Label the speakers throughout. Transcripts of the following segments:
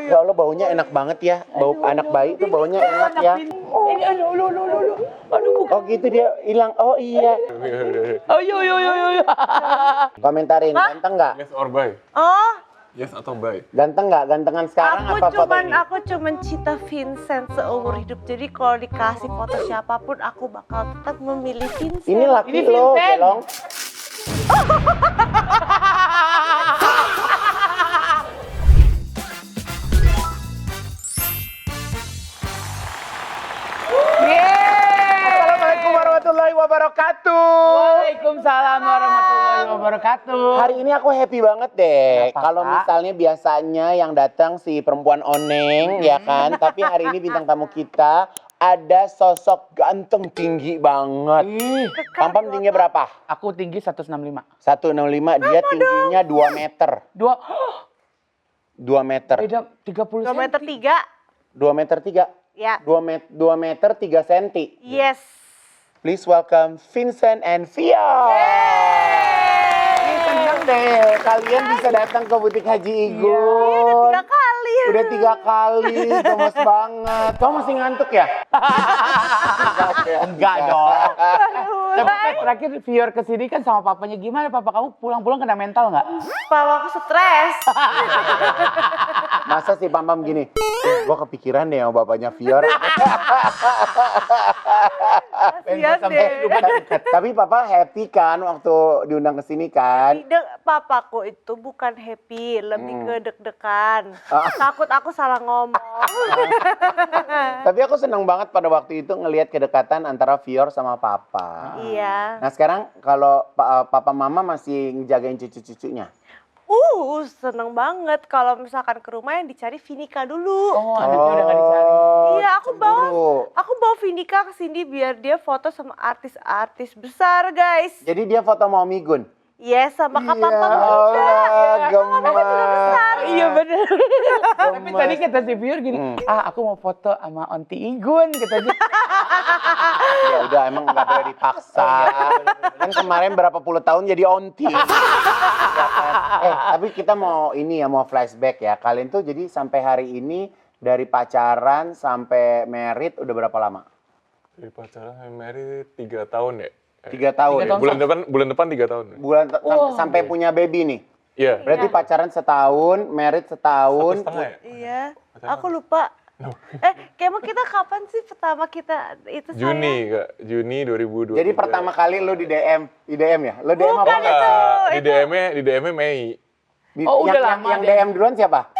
Speaker 1: Ya Allah, baunya enak banget ya. Bau anak bayi itu baunya enak ya.
Speaker 2: Ini aduh.
Speaker 1: Oh gitu dia hilang. Oh iya.
Speaker 2: Oh yo.
Speaker 1: Komentarin, ganteng nggak?
Speaker 3: Yes or bye?
Speaker 4: Oh,
Speaker 3: Yes atau bye?
Speaker 1: Ganteng nggak? Gantengan sekarang apa foto ini?
Speaker 4: aku cuman cinta Vincent seumur hidup. Jadi kalau dikasih foto siapapun aku bakal tetap memilih Vincent.
Speaker 1: Ini laki
Speaker 2: Ini
Speaker 1: lo,
Speaker 2: Vincent.
Speaker 1: Gelong. Assalamualaikum warahmatullahi wabarakatuh.
Speaker 2: Waalaikumsalam warahmatullahi wabarakatuh.
Speaker 1: Hari ini aku happy banget deh.
Speaker 2: Kenapa,
Speaker 1: Kalau
Speaker 2: Kak?
Speaker 1: misalnya biasanya yang datang si perempuan oneng, ya kan? Tapi hari ini bintang tamu kita ada sosok ganteng tinggi banget. Pam tingginya berapa?
Speaker 2: Aku tinggi 165.
Speaker 1: 165, dia tingginya 2 meter. 2 meter.
Speaker 2: Beda 30
Speaker 4: 2 meter 3.
Speaker 1: 2 meter 3.
Speaker 4: Ya.
Speaker 1: 2 meter 3 senti.
Speaker 4: Yes.
Speaker 1: Please welcome Vincent and Via. Ini senang deh, kalian bisa datang ke butik Haji Igun.
Speaker 4: 3 kali.
Speaker 1: Udah 3 kali, gemes banget. Kamu masih ngantuk ya?
Speaker 2: Enggak dong. Tapi kan terakhir Vior kesini kan sama papanya. Gimana papa kamu pulang-pulang kena mental nggak?
Speaker 4: Papa aku stres.
Speaker 1: Masa sih Pam gini? Gue kepikiran deh sama bapaknya Vior.
Speaker 4: Kasian deh.
Speaker 1: Tapi papa happy kan waktu diundang ke sini kan?
Speaker 4: Papaku itu bukan happy, lebih ke deg-degan. Takut aku salah ngomong.
Speaker 1: Tapi aku seneng banget pada waktu itu ngelihat kedekatan antara Vior sama papa.
Speaker 4: Iya.
Speaker 1: Nah sekarang kalau papa mama masih ngejagain cucu-cucunya?
Speaker 4: Seneng banget kalau misalkan ke rumah yang dicari Vinika dulu.
Speaker 2: Oh, anaknya udah nggak dicari.
Speaker 4: Iya,
Speaker 1: cemburu.
Speaker 4: aku bawa Vinika ke sini biar dia foto sama artis-artis besar, guys.
Speaker 1: Jadi dia foto mau Migun?
Speaker 4: Yes, sama Kak Papa
Speaker 1: Ya
Speaker 4: juga.
Speaker 1: Allah, gemes.
Speaker 2: Iya bener. Tapi tadi kata si Vior gini, aku mau foto sama Onti Igun katanya.
Speaker 1: Ya udah emang nggak boleh dipaksa. Kan kemarin berapa puluh tahun jadi onti. Ya kan? Tapi kita mau ini ya, mau flashback ya. Kalian tuh jadi sampai hari ini dari pacaran sampai merit udah berapa lama?
Speaker 3: Dari pacaran sampai married 3 tahun ya?
Speaker 1: 3 tahun.
Speaker 2: 3 tahun.
Speaker 3: Bulan depan 3 tahun.
Speaker 1: Sampai punya baby nih.
Speaker 3: Iya.
Speaker 1: Berarti pacaran setahun, merit setahun.
Speaker 3: 1,5 ya?
Speaker 4: Iya, aku lupa. Kayaknya kita kapan sih pertama kita itu
Speaker 3: Juni Kak, Juni 2023.
Speaker 1: Jadi pertama kali lu di DM ya? Lu DM apa?
Speaker 4: Bukan itu.
Speaker 3: Di DM-nya Mei.
Speaker 2: Oh, udah lama
Speaker 1: yang
Speaker 2: deh.
Speaker 1: DM duluan siapa?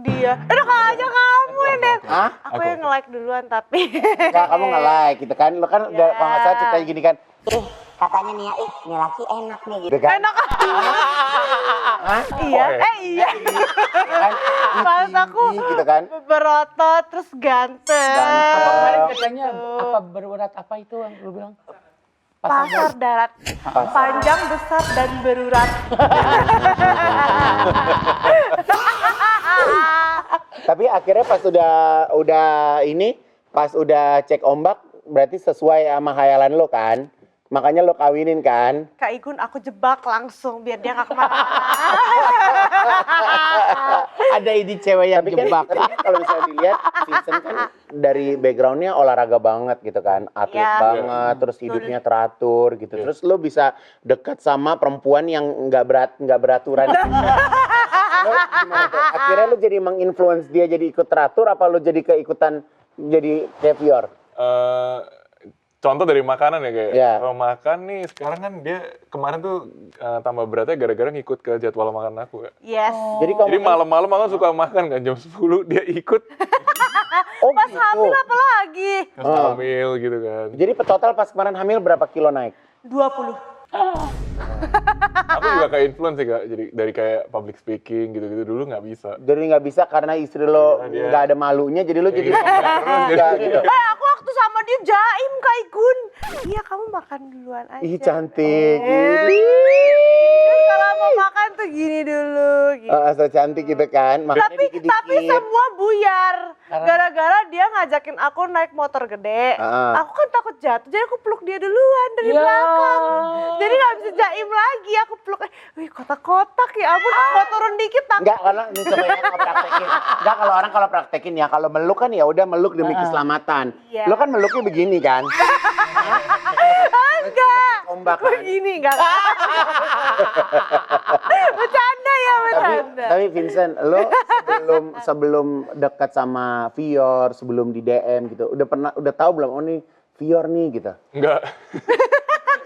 Speaker 4: Dia. Aduh, aja kamu yang deh.
Speaker 1: Hah?
Speaker 4: Aku yang nge-like duluan tapi.
Speaker 1: Enggak, kamu nge-like gitu kan. Lu kan udah kalau nggak salah ceritanya gini kan.
Speaker 5: Katanya nih ya, ini laki enak nih gitu.
Speaker 1: Udah kan?
Speaker 4: Enak.
Speaker 1: Hah?
Speaker 4: Iya, iya.
Speaker 1: Kan?
Speaker 4: Pas aku
Speaker 1: gitu kan.
Speaker 4: berotot terus ganteng.
Speaker 2: Apa kemarin katanya apa berurat apa itu yang lu bilang?
Speaker 4: Pasar darat. Panjang, besar, dan berurat.
Speaker 1: Tapi akhirnya pas udah cek ombak berarti sesuai sama khayalan lo kan? Makanya lo kawinin kan?
Speaker 4: Kak Igun aku jebak langsung biar dia gak kemana-mana.
Speaker 2: Ada ini cewek yang jebak.
Speaker 1: Tapi kan kalau misalnya dilihat, Vincent kan dari backgroundnya olahraga banget gitu kan, atlet
Speaker 4: Iya.
Speaker 1: banget, terus hidupnya teratur gitu. Terus lo bisa dekat sama perempuan yang nggak beraturan. Lo gimana tuh? Akhirnya lo jadi menginfluence dia jadi ikut teratur, apa lo jadi keikutan jadi caviar?
Speaker 3: Contoh dari makanan ya kayak.
Speaker 1: Iya.
Speaker 3: Kalau makan nih sekarang kan dia kemarin tuh tambah beratnya gara-gara ngikut ke jadwal makan aku ya.
Speaker 4: Yes.
Speaker 1: Jadi kalau
Speaker 3: Jadi malam-malam aku suka makan kan jam 10 dia ikut
Speaker 4: Pas hamil apa lagi?
Speaker 3: terus hamil gitu kan.
Speaker 1: Jadi total pas kemarin hamil berapa kilo naik?
Speaker 4: 20.
Speaker 3: Aku juga kayak influence sih Kak. Jadi dari kayak public speaking gitu-gitu dulu nggak bisa.
Speaker 1: Jadi nggak bisa karena istri lo nggak ada malunya, jadi lo jadi nggak gitu.
Speaker 4: Aku waktu sama dia jaim Kak Igun. Iya kamu makan duluan aja.
Speaker 1: Ih cantik.
Speaker 4: kalau mau makan tuh gini dulu. Gitu.
Speaker 1: Asal cantik gitu kan. Makanya
Speaker 4: Tapi
Speaker 1: dikit-dikit.
Speaker 4: semua buyar. Gara-gara dia ngajakin aku naik motor gede. Aku kan takut jatuh, jadi aku peluk dia duluan dari belakang. Jadi nggak bisa jaim lagi, aku peluk. Wih, kotak-kotak ya ampun, mau turun dikit takut.
Speaker 1: Enggak, kalau ini coba ya kalau praktekin. Enggak, kalau orang kalau praktekin ya, kalau meluk kan ya udah meluk demi keselamatan.
Speaker 4: Iya.
Speaker 1: Lo kan meluknya begini kan?
Speaker 4: Enggak.
Speaker 1: Ombak kan?
Speaker 4: Begini enggak. Bercanda ya, bercanda.
Speaker 1: Tapi Vincent, lo sebelum dekat sama Vior, sebelum di DM gitu, udah tahu belum oh nih Vior nih gitu?
Speaker 3: Enggak.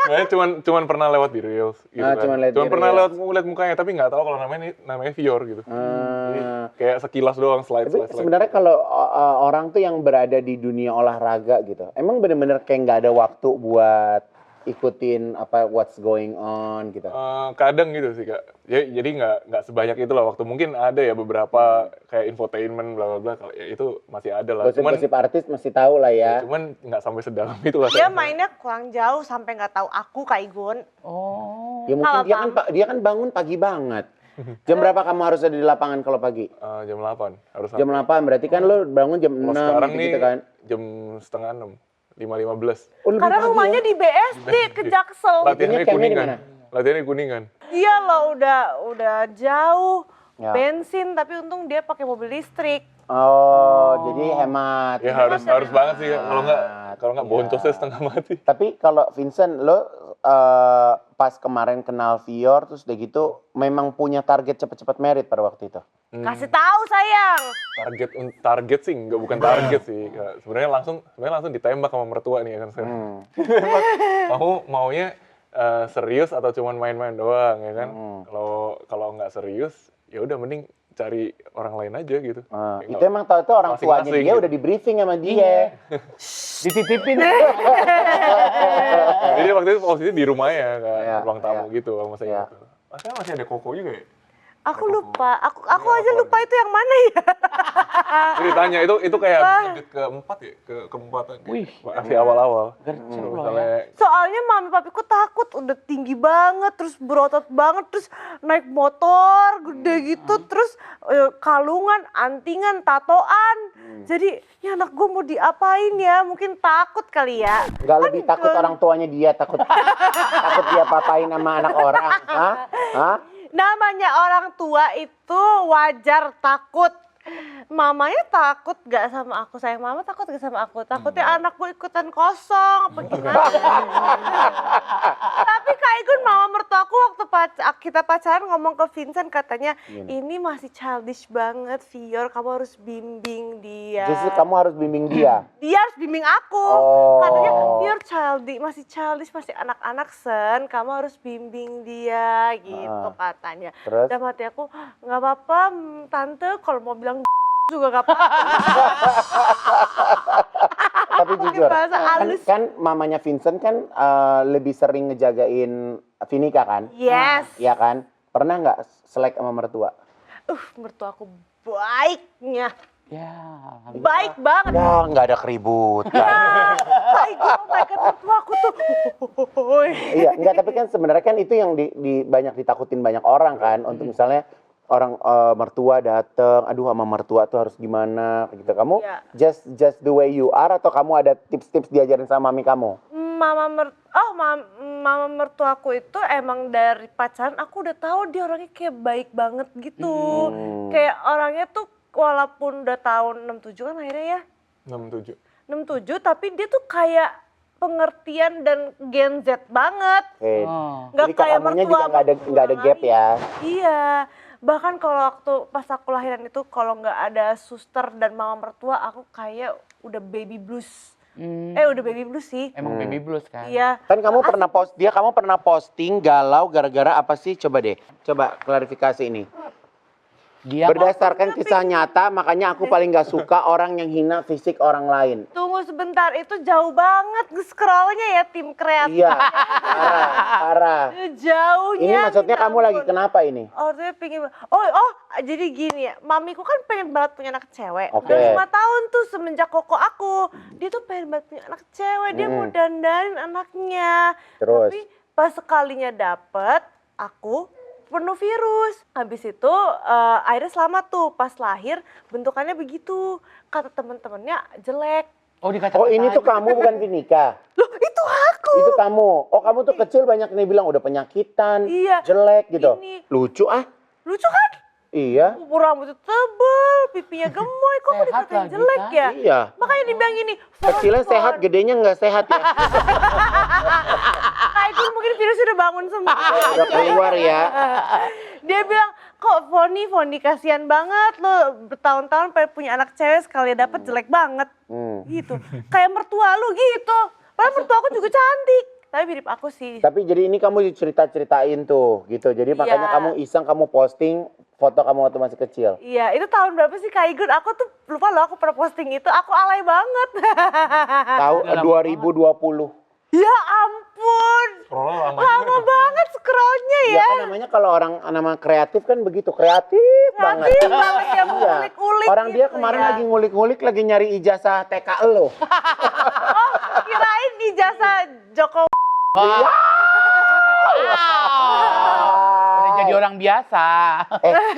Speaker 3: Sebenarnya cuman pernah lewat di Reels gitu kan.
Speaker 1: Cuman
Speaker 3: Pernah
Speaker 1: Reels.
Speaker 3: lihat mukanya tapi nggak tahu kalau namanya Vior gitu. Jadi, kayak sekilas doang slide.
Speaker 1: Tapi sebenarnya kalau orang tuh yang berada di dunia olahraga gitu, emang bener-bener kayak nggak ada waktu buat ikutin apa what's going on gitu.
Speaker 3: Kadang gitu sih Kak. Jadi nggak sebanyak itu lah waktu. Mungkin ada ya beberapa kayak infotainment bla bla bla. Kalau ya itu masih ada lah.
Speaker 1: Gosip-gosip artis masih tahu lah ya.
Speaker 3: Cuman nggak sampai sedalam itu lah.
Speaker 4: Dia mainnya kurang jauh sampai nggak tahu aku Kak Igun.
Speaker 2: Oh.
Speaker 1: Ya mungkin
Speaker 4: Kalau
Speaker 1: dia kan bangun pagi banget. Jam berapa kamu harus ada di lapangan kalau pagi?
Speaker 3: Jam 8 harus.
Speaker 1: Jam 8 berarti kan lo bangun jam 6
Speaker 3: sekarang
Speaker 1: gitu,
Speaker 3: nih
Speaker 1: kan.
Speaker 3: jam setengah 6, 5:15.
Speaker 1: Oh, lebih
Speaker 4: Karena
Speaker 1: pagi
Speaker 4: rumahnya
Speaker 1: ya?
Speaker 4: di BSD ke Jaksel.
Speaker 3: Latihannya
Speaker 1: campnya di
Speaker 3: Kuningan.
Speaker 1: mana?
Speaker 3: Latihannya Kuningan.
Speaker 4: Iya loh udah jauh.
Speaker 1: Ya.
Speaker 4: Bensin tapi untung dia pakai mobil listrik.
Speaker 1: Oh, jadi hemat.
Speaker 3: Ya harus banget sih Kak. Kalau nggak
Speaker 1: Iya.
Speaker 3: boncosnya setengah mati.
Speaker 1: Tapi kalau Vincent, lo pas kemarin kenal Vior, terus udah gitu, memang punya target cepet-cepet merit pada waktu itu?
Speaker 4: Kasih tahu sayang.
Speaker 3: Target sih bukan target sih. Kak. Sebenarnya langsung ditembak sama mertua nih ya kan saya. Kamu maunya serius atau cuman main-main doang ya kan? Kalau nggak serius, ya udah mending cari orang lain aja gitu. Kayak
Speaker 1: Itu emang tahu orang tuanya
Speaker 3: masing-masing
Speaker 1: dia
Speaker 3: gitu.
Speaker 1: udah di briefing sama dia.
Speaker 2: Dititipin.
Speaker 3: Jadi waktu itu posisi di rumahnya kan,
Speaker 1: Iya,
Speaker 3: ruang tamu
Speaker 1: iya.
Speaker 3: gitu sama saya.
Speaker 1: Iya.
Speaker 3: Gitu. Masa masih ada Koko juga ya?
Speaker 4: Aku lupa. Aku aja lupa itu yang mana ya.
Speaker 3: Jadi ditanya itu kayak episode keempat ya, keempatan.
Speaker 2: Wih.
Speaker 3: Masih awal-awal.
Speaker 2: Gercep loh ya.
Speaker 3: Misalnya
Speaker 4: Soalnya mami papiku takut udah tinggi banget, terus berotot banget, terus naik motor gede gitu, terus kalungan, antingan, tatoan. Jadi ya anak gue mau diapain ya? Mungkin takut kali ya.
Speaker 1: Nggak lebih takut orang tuanya dia, takut dia papain sama anak orang. Hah?
Speaker 4: Namanya orang tua itu wajar takut. Mamanya takut gak sama aku, sayang mama takut gak sama aku. Takutnya anakku ikutan kosong, apa gimana. Tapi Kak Igun, mama mertuaku waktu kita pacaran ngomong ke Vincent katanya, ini masih childish banget Vior, kamu harus bimbing dia.
Speaker 1: Justru kamu harus bimbing dia.
Speaker 4: Dia harus bimbing aku.
Speaker 1: Oh.
Speaker 4: Katanya Vior masih childish, masih anak-anak Sen, kamu harus bimbing dia gitu katanya.
Speaker 1: Terus?
Speaker 4: Dan hati aku, nggak apa-apa tante kalau mau bilang juga nggak apa-apa.
Speaker 1: Tapi jujur,
Speaker 4: bahasa halus.
Speaker 1: kan mamanya Vincent kan lebih sering ngejagain Vinika kan?
Speaker 4: Yes.
Speaker 1: Iya kan? Pernah nggak selek sama mertua?
Speaker 4: Mertua aku baiknya.
Speaker 2: Ya,
Speaker 4: Baik banget.
Speaker 1: Ya, nggak ada keributan.
Speaker 4: Kak Igun, oh my God, mertua aku tuh.
Speaker 1: Iya, enggak, tapi kan sebenarnya kan itu yang banyak ditakutin banyak orang kan. Untuk misalnya orang mertua dateng, aduh sama mertua tuh harus gimana gitu. Kamu
Speaker 4: Iya.
Speaker 1: just the way you are atau kamu ada tips-tips diajarin sama mami kamu?
Speaker 4: Mama mertuaku itu emang dari pacaran aku udah tahu dia orangnya kayak baik banget gitu. Kayak orangnya tuh walaupun udah tahun 67 kan akhirnya ya.
Speaker 3: 67.
Speaker 4: 67 tapi dia tuh kayak pengertian dan Gen Z banget.
Speaker 1: Oke.
Speaker 4: Nggak
Speaker 1: Jadi
Speaker 4: kayak
Speaker 1: kamunya
Speaker 4: mertua
Speaker 1: juga nggak ada gap ya?
Speaker 4: Iya. Bahkan kalau waktu pas aku lahiran itu kalau nggak ada suster dan mama mertua aku kayak udah baby blues. Udah baby blues sih.
Speaker 2: emang baby blues kan?
Speaker 4: Iya.
Speaker 1: Kan kamu pernah posting galau gara-gara apa sih? Coba deh, coba klarifikasi ini.
Speaker 2: Dia
Speaker 1: Berdasarkan kisah nyata, makanya aku paling gak suka orang yang hina fisik orang lain.
Speaker 4: Tunggu sebentar, itu jauh banget scrollnya ya tim kreatif.
Speaker 1: Iya, parah.
Speaker 4: Jauhnya.
Speaker 1: Ini maksudnya
Speaker 4: minta
Speaker 1: kamu lagi
Speaker 4: ampun.
Speaker 1: kenapa ini?
Speaker 4: Oh, dia pengen. Jadi gini ya. Mamiku kan pengen banget punya anak cewek.
Speaker 1: Oke.
Speaker 4: Udah 5 tahun tuh semenjak koko aku. Dia tuh pengen banget punya anak cewek. Dia mau dandanin anaknya.
Speaker 1: Terus?
Speaker 4: Tapi pas sekalinya dapet, aku penuh virus. Habis itu akhirnya selamat tuh, pas lahir bentukannya begitu. Kata temen-temennya jelek.
Speaker 2: Oh, dikata-katain.
Speaker 1: Oh ini tuh kamu bukan Vinika.
Speaker 4: Loh itu aku.
Speaker 1: Itu kamu. Oh kamu tuh kecil banyak nih bilang udah penyakitan,
Speaker 4: Iya.
Speaker 1: jelek gitu.
Speaker 4: Ini.
Speaker 1: Lucu ah.
Speaker 4: Lucu kan?
Speaker 1: Iya.
Speaker 4: Rambutnya tebel, pipinya gemoy, kok
Speaker 2: Sehat
Speaker 4: dikatain
Speaker 2: lagi,
Speaker 4: jelek
Speaker 2: Kak.
Speaker 4: ya?
Speaker 1: Iya.
Speaker 4: Makanya dibilang gini,
Speaker 1: Kecilnya
Speaker 4: Fon,
Speaker 1: sehat, gedenya nggak sehat ya.
Speaker 4: Nah itu mungkin virus udah bangun semua.
Speaker 1: Udah keluar ya.
Speaker 4: Dia bilang, kok Foni kasihan banget lo bertahun-tahun pengen punya anak cewek sekali dapet jelek banget. Gitu. Kayak mertua lu gitu. Padahal mertua aku juga cantik. Tapi mirip aku sih.
Speaker 1: Tapi jadi ini kamu cerita-ceritain tuh gitu. Jadi makanya
Speaker 4: Iya.
Speaker 1: kamu iseng kamu posting foto kamu waktu masih kecil.
Speaker 4: Iya, itu tahun berapa sih Kak Igun? Aku tuh lupa loh aku pernah posting itu. Aku alay banget.
Speaker 1: Tahu
Speaker 2: Udah lama
Speaker 1: 2020.
Speaker 4: Ya ampun.
Speaker 3: Scroll lama
Speaker 4: Lama banget scrollnya
Speaker 1: Ya
Speaker 4: ya.
Speaker 1: kan namanya kalau orang nama kreatif kan begitu, kreatif banget.
Speaker 4: Kreatif banget ya,
Speaker 1: Iya.
Speaker 4: ngulik-ngulik
Speaker 1: Orang dia
Speaker 4: gitu
Speaker 1: kemarin
Speaker 4: ya.
Speaker 1: lagi ngulik-ngulik lagi nyari ijazah TK lo.
Speaker 4: Kirain ijazah Jokowi.
Speaker 2: Udah jadi orang biasa.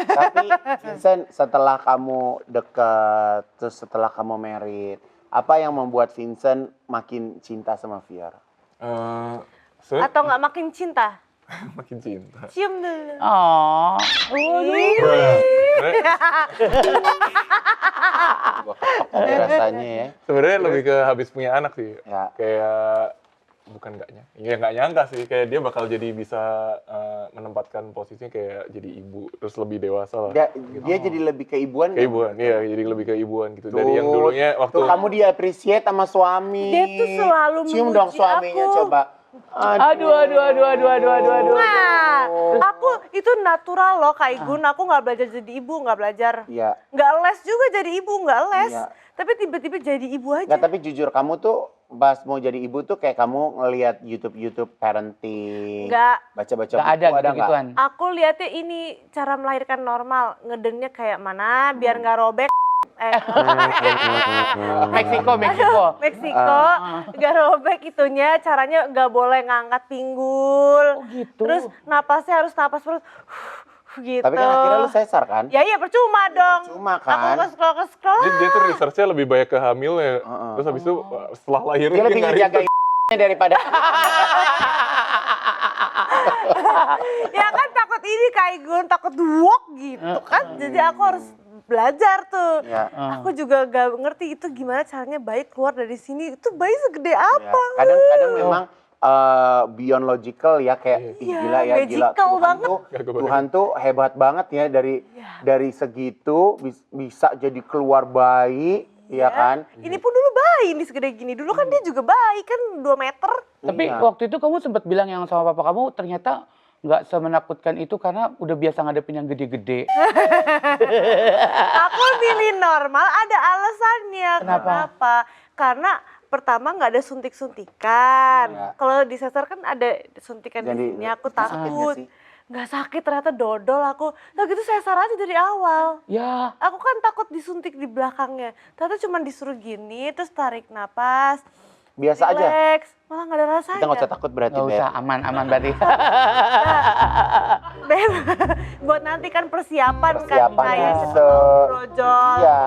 Speaker 1: Tapi Vincent setelah kamu deket, terus setelah kamu married, apa yang membuat Vincent makin cinta sama Fior?
Speaker 3: Sebenarnya
Speaker 4: Atau nggak makin cinta?
Speaker 3: makin cinta.
Speaker 4: Cium dulu.
Speaker 2: Oh.
Speaker 1: Rasanya ya.
Speaker 3: Sebenarnya lebih ke habis punya anak sih.
Speaker 1: Ya.
Speaker 3: Kayak bukan nggak nyangka, ya nggak nyangka sih. Kayak dia bakal jadi bisa menempatkan posisinya kayak jadi ibu, terus lebih dewasa lah.
Speaker 1: Dia jadi lebih keibuan. nggak?
Speaker 3: Keibuan, iya jadi lebih keibuan gitu. Dari yang dulunya waktu
Speaker 1: Tuh kamu di-appreciate sama suami.
Speaker 4: Dia tuh selalu
Speaker 1: Cium
Speaker 4: memuji
Speaker 1: dong suaminya
Speaker 4: aku.
Speaker 1: coba.
Speaker 2: Aduh.
Speaker 4: Nah, aku itu natural loh Kak Igun. Aku nggak belajar jadi ibu, nggak belajar.
Speaker 1: Iya.
Speaker 4: Nggak les juga jadi ibu, nggak les.
Speaker 1: Iya.
Speaker 4: Tapi tiba-tiba jadi ibu aja.
Speaker 1: Nggak, tapi jujur kamu tuh pas mau jadi ibu tuh kayak kamu ngelihat YouTube parenting.
Speaker 4: Nggak.
Speaker 1: Baca-baca
Speaker 2: Gak
Speaker 1: buku
Speaker 2: ada
Speaker 1: nggak?
Speaker 2: gitu-gituan.
Speaker 4: Aku lihatnya ini cara melahirkan normal. Ngedennya kayak mana biar nggak robek.
Speaker 2: Meksiko.
Speaker 4: Meksiko, nggak robek itunya, caranya nggak boleh ngangkat pinggul.
Speaker 2: Oh gitu.
Speaker 4: Terus napasnya harus napas perut, gitu.
Speaker 1: Tapi kan akhirnya lu sesar kan?
Speaker 4: Ya iya percuma dong.
Speaker 1: Percuma
Speaker 4: Aku
Speaker 1: kan?
Speaker 4: nge-scroll.
Speaker 3: dia tuh researchnya lebih banyak ke hamilnya. Terus habis itu setelah lahirnya
Speaker 1: Dia lebih
Speaker 3: nggak
Speaker 1: ngejaga
Speaker 3: ribet.
Speaker 1: daripada
Speaker 4: Ya kan takut ini Kak Igun, takut duok gitu kan. Jadi aku harus belajar tuh.
Speaker 1: Ya.
Speaker 4: Aku juga gak ngerti itu gimana caranya bayi keluar dari sini. Itu bayi segede
Speaker 1: Ya,
Speaker 4: apa?
Speaker 1: kadang-kadang memang beyond logical ya kayak ih,
Speaker 4: Iya,
Speaker 1: gila ya gila
Speaker 4: magical banget.
Speaker 3: Gak kebayang.
Speaker 1: Tuhan tuh hebat banget ya dari segitu bisa jadi keluar bayi ya kan.
Speaker 4: Ini pun dulu bayi ini segede gini. Dulu kan dia juga bayi kan 2 meter.
Speaker 2: Tapi
Speaker 1: Iya.
Speaker 2: waktu itu kamu sempat bilang yang sama papa kamu ternyata nggak semenakutkan itu karena udah biasa ngadepin yang gede-gede.
Speaker 4: Aku pilih normal ada alasannya.
Speaker 2: Kenapa?
Speaker 4: Karena pertama nggak ada suntik-suntikan.
Speaker 1: Ya.
Speaker 4: Kalau di sesar kan ada suntikan
Speaker 1: Jadi,
Speaker 4: di sini. Aku
Speaker 1: sakit nggak
Speaker 4: takut.
Speaker 1: sih?
Speaker 4: Nggak sakit ternyata dodol aku. Nah gitu sesar aja dari awal.
Speaker 2: Ya,
Speaker 4: Aku kan takut disuntik di belakangnya. Ternyata cuma disuruh gini terus tarik napas.
Speaker 1: Biasa aja.
Speaker 4: Relax. Malah nggak ada rasanya.
Speaker 1: Kita nggak usah takut berarti
Speaker 2: nggak
Speaker 1: Beb.
Speaker 2: usah, aman berarti.
Speaker 4: Beb, buat nanti kan persiapan
Speaker 1: Persiapan
Speaker 4: kayak
Speaker 1: se-
Speaker 4: brojol.
Speaker 1: Iya,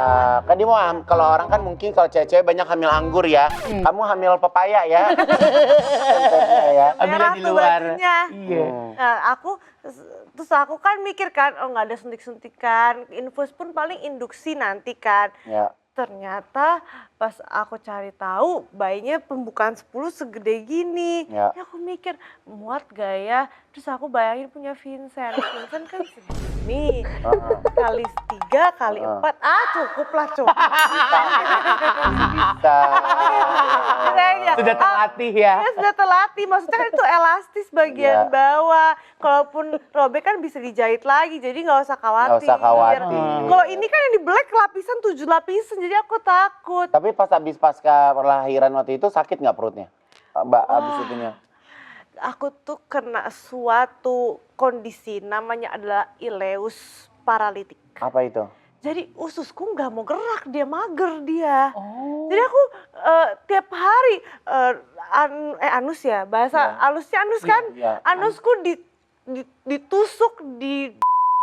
Speaker 1: kan dia mau kalau orang kan mungkin kalau cewek-cewek banyak hamil anggur ya. Kamu hamil pepaya ya. Konsepnya ya.
Speaker 2: Ambilnya
Speaker 4: Merah
Speaker 2: di
Speaker 4: tuh
Speaker 2: luar.
Speaker 4: bajunya.
Speaker 2: Iya.
Speaker 4: Nah, terus aku kan mikir kan, oh nggak ada suntik-suntikan, infus pun paling induksi nanti kan.
Speaker 1: Ya.
Speaker 4: Ternyata pas aku cari tahu bayinya pembukaan 10 segede gini.
Speaker 1: Ya.
Speaker 4: Ya aku mikir muat gak ya? Terus aku bayangin punya Vincent. Vincent kan segini. Kali 3 kali 4. Cukup lah cukup.
Speaker 1: Bisa.
Speaker 4: Kayaknya,
Speaker 2: Sudah terlatih ya.
Speaker 4: Ya sudah terlatih, maksudnya kan itu elastis bagian
Speaker 1: Iya.
Speaker 4: bawah. Kalaupun robek kan bisa dijahit lagi, jadi nggak usah khawatir.
Speaker 1: Nggak usah khawatir.
Speaker 4: Kalau ini kan yang di black lapisan 7 lapisan, jadi aku takut.
Speaker 1: Tapi pas habis pasca perlahiran waktu itu sakit nggak perutnya? Mbak habis itunya.
Speaker 4: Aku tuh kena suatu kondisi namanya adalah ileus paralitik.
Speaker 1: Apa itu?
Speaker 4: Jadi ususku nggak mau gerak, dia mager dia.
Speaker 2: Oh.
Speaker 4: Jadi aku tiap hari anus ya, bahasa halusnya anus kan?
Speaker 1: Iya.
Speaker 4: Anusku ditusuk di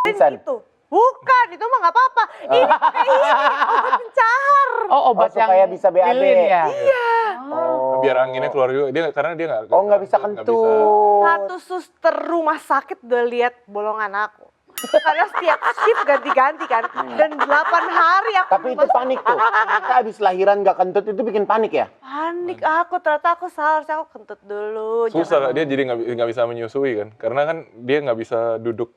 Speaker 1: Pingsan.
Speaker 4: itu. Bukan, itu mah nggak apa-apa. Ini pakai ini, obat pencahar.
Speaker 2: Oh, obat yang
Speaker 1: supaya bisa BAB.
Speaker 2: lilin ya?
Speaker 4: Iya.
Speaker 1: Oh.
Speaker 3: Biar anginnya keluar juga. Karena dia nggak.
Speaker 1: Oh, nggak bisa kentut.
Speaker 4: Satu suster rumah sakit udah lihat bolongan aku. Karena setiap shift ganti-ganti kan. Dan 8 hari aku
Speaker 1: Tapi itu panik tuh. Ternyata abis lahiran nggak kentut itu bikin panik ya?
Speaker 4: panik aku. Ternyata aku salah, harusnya aku kentut dulu.
Speaker 3: Susah,
Speaker 4: jangan-
Speaker 3: dia jadi nggak bisa menyusui kan. Karena kan dia nggak bisa duduk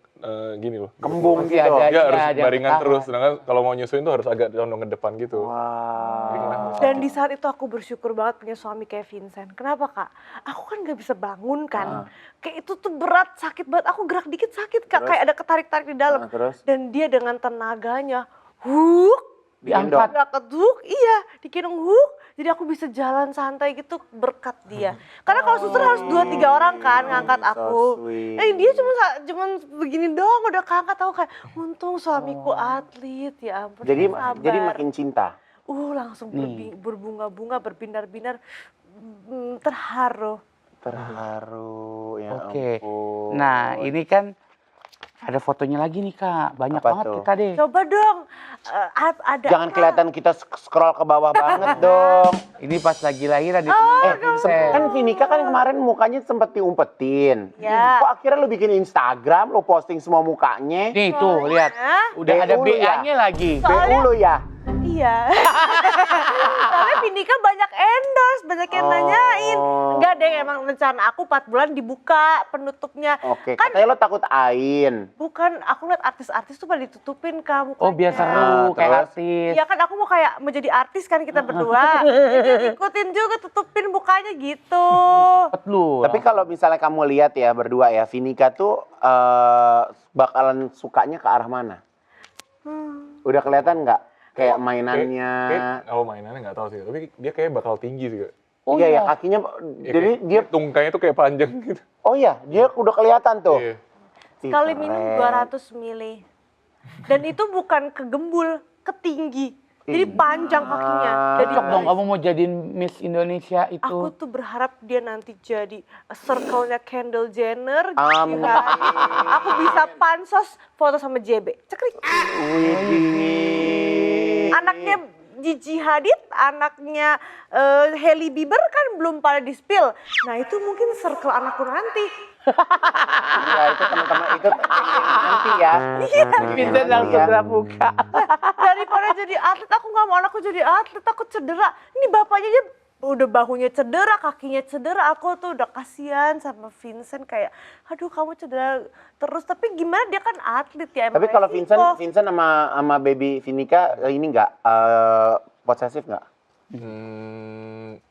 Speaker 3: gini loh.
Speaker 1: Kembung
Speaker 2: Masih
Speaker 1: gitu.
Speaker 2: ada.
Speaker 3: Dia harus
Speaker 2: ada
Speaker 3: baringan
Speaker 2: ketahan.
Speaker 3: terus. Sedangkan kalau mau nyusuin tuh harus agak condong ke depan gitu.
Speaker 1: Wah.
Speaker 4: Dan di saat itu aku bersyukur banget punya suami kayak Vincent. Kenapa kak? Aku kan gak bisa bangun kan. Kayak itu tuh berat, sakit banget. Aku gerak dikit sakit kak.
Speaker 1: Terus?
Speaker 4: Kayak ada ketarik-tarik di dalam.
Speaker 1: Terus?
Speaker 4: Dan dia dengan tenaganya,
Speaker 2: Diangkat.
Speaker 4: iya, digendong Jadi aku bisa jalan santai gitu berkat dia. Karena kalau suster harus 2-3 orang kan ngangkat
Speaker 1: so
Speaker 4: aku.
Speaker 1: sweet.
Speaker 4: Dia cuma begini doang udah keangkat, aku kayak untung suamiku atlet, ya ampun.
Speaker 1: Jadi
Speaker 4: sabar.
Speaker 1: jadi makin cinta.
Speaker 4: Langsung
Speaker 2: Nih.
Speaker 4: berbunga-bunga, berbinar-binar, terharu.
Speaker 1: Terharu, ya
Speaker 2: Oke.
Speaker 1: ampun.
Speaker 2: Nah, ini kan ada fotonya lagi nih Kak. Banyak
Speaker 1: Apa
Speaker 2: banget
Speaker 1: tuh?
Speaker 2: kita deh.
Speaker 4: Coba dong, ada
Speaker 1: Jangan
Speaker 4: Kak.
Speaker 1: kelihatan kita scroll ke bawah banget dong.
Speaker 2: Ini pas lagi lahiran di
Speaker 1: Kan Vinika kan kemarin mukanya sempet diumpetin.
Speaker 4: Ya.
Speaker 1: Kok akhirnya lu bikin Instagram, lu posting semua mukanya?
Speaker 2: Nih tuh, lihat. Udah
Speaker 1: BU
Speaker 2: ada
Speaker 1: lu ya?
Speaker 2: BA-nya lagi.
Speaker 1: BU lu ya?
Speaker 4: Iya. Soalnya Vindika banyak endorse, banyak yang nanyain. Enggak deh, emang rencana aku 4 bulan dibuka penutupnya.
Speaker 1: Oke,
Speaker 4: Kan
Speaker 1: katanya lo takut ain.
Speaker 4: bukan, aku lihat artis-artis tuh pada ditutupin kamu.
Speaker 2: Oh, biar seru kayak
Speaker 1: terus?
Speaker 2: artis.
Speaker 4: Iya kan aku mau kayak menjadi artis kan kita berdua. Jadi ikutin juga tutupin mukanya gitu.
Speaker 2: Cepet lu.
Speaker 1: Tapi kalau misalnya kamu lihat ya berdua ya, Vinika tuh bakalan sukanya ke arah mana? Udah kelihatan nggak? Kayak mainannya.
Speaker 3: Mainannya nggak tahu sih. Tapi dia kayak bakal tinggi sih. Kak.
Speaker 2: Oh,
Speaker 1: iya ya,
Speaker 2: iya.
Speaker 1: kakinya.
Speaker 3: Ya,
Speaker 1: Jadi
Speaker 3: kayak
Speaker 1: dia,
Speaker 3: tungkanya tuh kayak panjang gitu.
Speaker 1: oh iya, dia udah kelihatan tuh.
Speaker 3: Iya.
Speaker 1: Ih,
Speaker 4: Sekali minum
Speaker 1: keren.
Speaker 4: 200 mili. Dan itu bukan kegembul, ketinggi. Jadi panjang kakinya. Jadi
Speaker 2: Cocok dong kamu mau jadiin Miss Indonesia itu.
Speaker 4: aku tuh berharap dia nanti jadi circle-nya Kendall Jenner.
Speaker 1: Amin.
Speaker 4: gitu kan. Aku bisa pansos foto sama JB. Cekrik.
Speaker 1: Widih.
Speaker 4: Anaknya Gigi Hadid, anaknya Hailey Bieber kan belum pada di-spill. Nah itu mungkin circle anakku nanti.
Speaker 1: Iya, itu teman-teman itu nanti ya.
Speaker 2: Bisa langsung terbuka.
Speaker 4: Daripada jadi atlet, aku nggak mau anakku jadi atlet, takut cedera. Ini bapaknya aja udah bahunya cedera, kakinya cedera. Aku tuh udah kasihan sama Vincent kayak, aduh kamu cedera terus. Tapi gimana dia kan atlet ya. emang
Speaker 1: Tapi kalau
Speaker 4: resiko.
Speaker 1: Vincent sama baby Vinika ini nggak posesif nggak?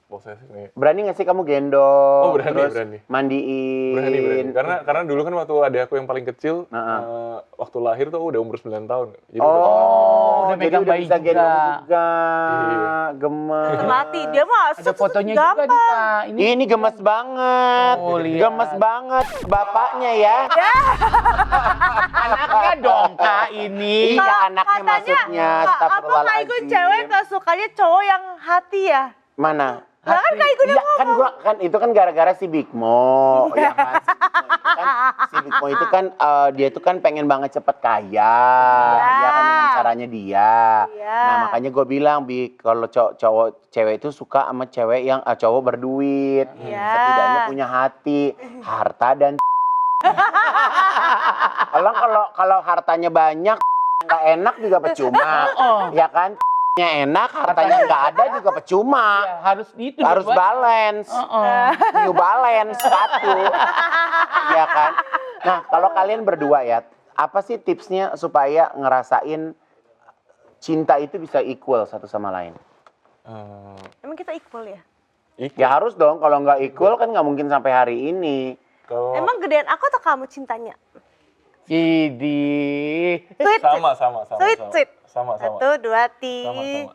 Speaker 3: Posesif nih.
Speaker 1: Berani nggak sih kamu gendong?
Speaker 3: Oh, berani,
Speaker 1: terus
Speaker 3: berani.
Speaker 1: mandiin?
Speaker 3: Berani. Karena dulu kan waktu ada aku yang paling kecil, waktu lahir tuh aku udah umur 9 tahun. Jadi
Speaker 2: udah
Speaker 1: jadi
Speaker 2: megang
Speaker 1: udah
Speaker 2: bayi
Speaker 1: bisa
Speaker 2: juga.
Speaker 1: gendong juga.
Speaker 3: Iya.
Speaker 1: Gemes.
Speaker 4: Terlatih, dia mah
Speaker 2: Ada fotonya juga nih Kak.
Speaker 1: Ini gemes banget.
Speaker 2: Oh, lihat.
Speaker 1: Gemes banget bapaknya ya.
Speaker 2: Anaknya dong Kak ini.
Speaker 1: Iya, anaknya maksudnya.
Speaker 4: Apa Kak Igun cewek gak sukanya cowok yang hati ya?
Speaker 1: Mana?
Speaker 4: Lah kan Kak Igun
Speaker 1: Iya kan gua kan itu kan gara-gara si Big Mo, ya kan? Si Big Mo itu kan dia tuh kan pengen banget cepet kaya, ya kan dengan caranya dia.
Speaker 4: Iya.
Speaker 1: Nah makanya gue bilang Big kalau cowok cewek itu suka sama cewek yang cowok berduit,
Speaker 4: Iya.
Speaker 1: setidaknya punya hati, harta dan. kalau hartanya banyak nggak enak juga percuma, ya kan? Nya enak, hartanya nggak ada juga percuma.
Speaker 2: Ya, harus itu.
Speaker 1: Harus balance. New Balance sepatu. Iya kan? Nah, kalau kalian berdua ya, apa sih tipsnya supaya ngerasain cinta itu bisa equal satu sama lain?
Speaker 4: Emang kita equal ya?
Speaker 1: Ya harus dong, kalau nggak equal kan nggak mungkin sampai hari ini.
Speaker 3: kalau
Speaker 4: Emang gedean aku atau kamu cintanya?
Speaker 2: Idi.
Speaker 4: Sweet,
Speaker 3: sama.
Speaker 4: sweet.
Speaker 3: Sama.
Speaker 4: 1, 2, 3.
Speaker 3: Sama.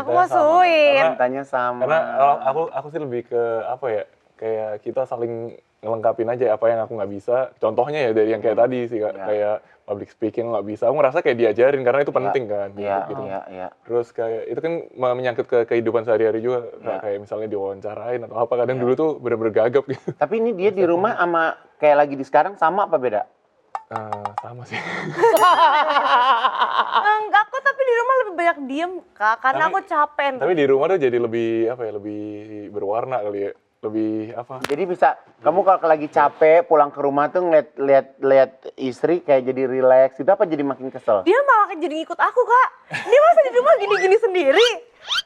Speaker 4: Aku
Speaker 3: Cintanya
Speaker 4: mau
Speaker 3: sama.
Speaker 4: sweet.
Speaker 1: Cintanya sama.
Speaker 3: Karena kalau aku sih lebih ke apa ya? Kayak kita saling ngelengkapin aja apa yang aku nggak bisa. Contohnya ya dari yang kayak tadi sih Kak.
Speaker 1: Ya.
Speaker 3: Kayak public speaking nggak bisa. Aku ngerasa kayak diajarin karena itu penting kan.
Speaker 1: Iya,
Speaker 3: gitu.
Speaker 1: iya.
Speaker 3: Terus kayak itu kan menyangkut ke kehidupan sehari-hari juga.
Speaker 1: Ya.
Speaker 3: Kayak misalnya diwawancarain atau apa. Kadang dulu tuh bener-bener gagap gitu.
Speaker 1: Tapi ini dia di rumah sama kayak lagi di sekarang sama apa beda?
Speaker 3: Sama sih.
Speaker 4: Enggak, aku tapi di rumah lebih banyak diem, Kak. Karena
Speaker 3: Tapi-
Speaker 4: aku capek.
Speaker 3: Tapi di rumah tuh jadi lebih apa ya? Lebih berwarna kali ya. Lebih apa?
Speaker 1: Jadi bisa kamu kalau lagi capek pulang ke rumah tuh lihat istri kayak jadi relax. Itu apa jadi makin kesel?
Speaker 4: Dia malah jadi ngikut aku, Kak. Dia masa di rumah gini-gini sendiri.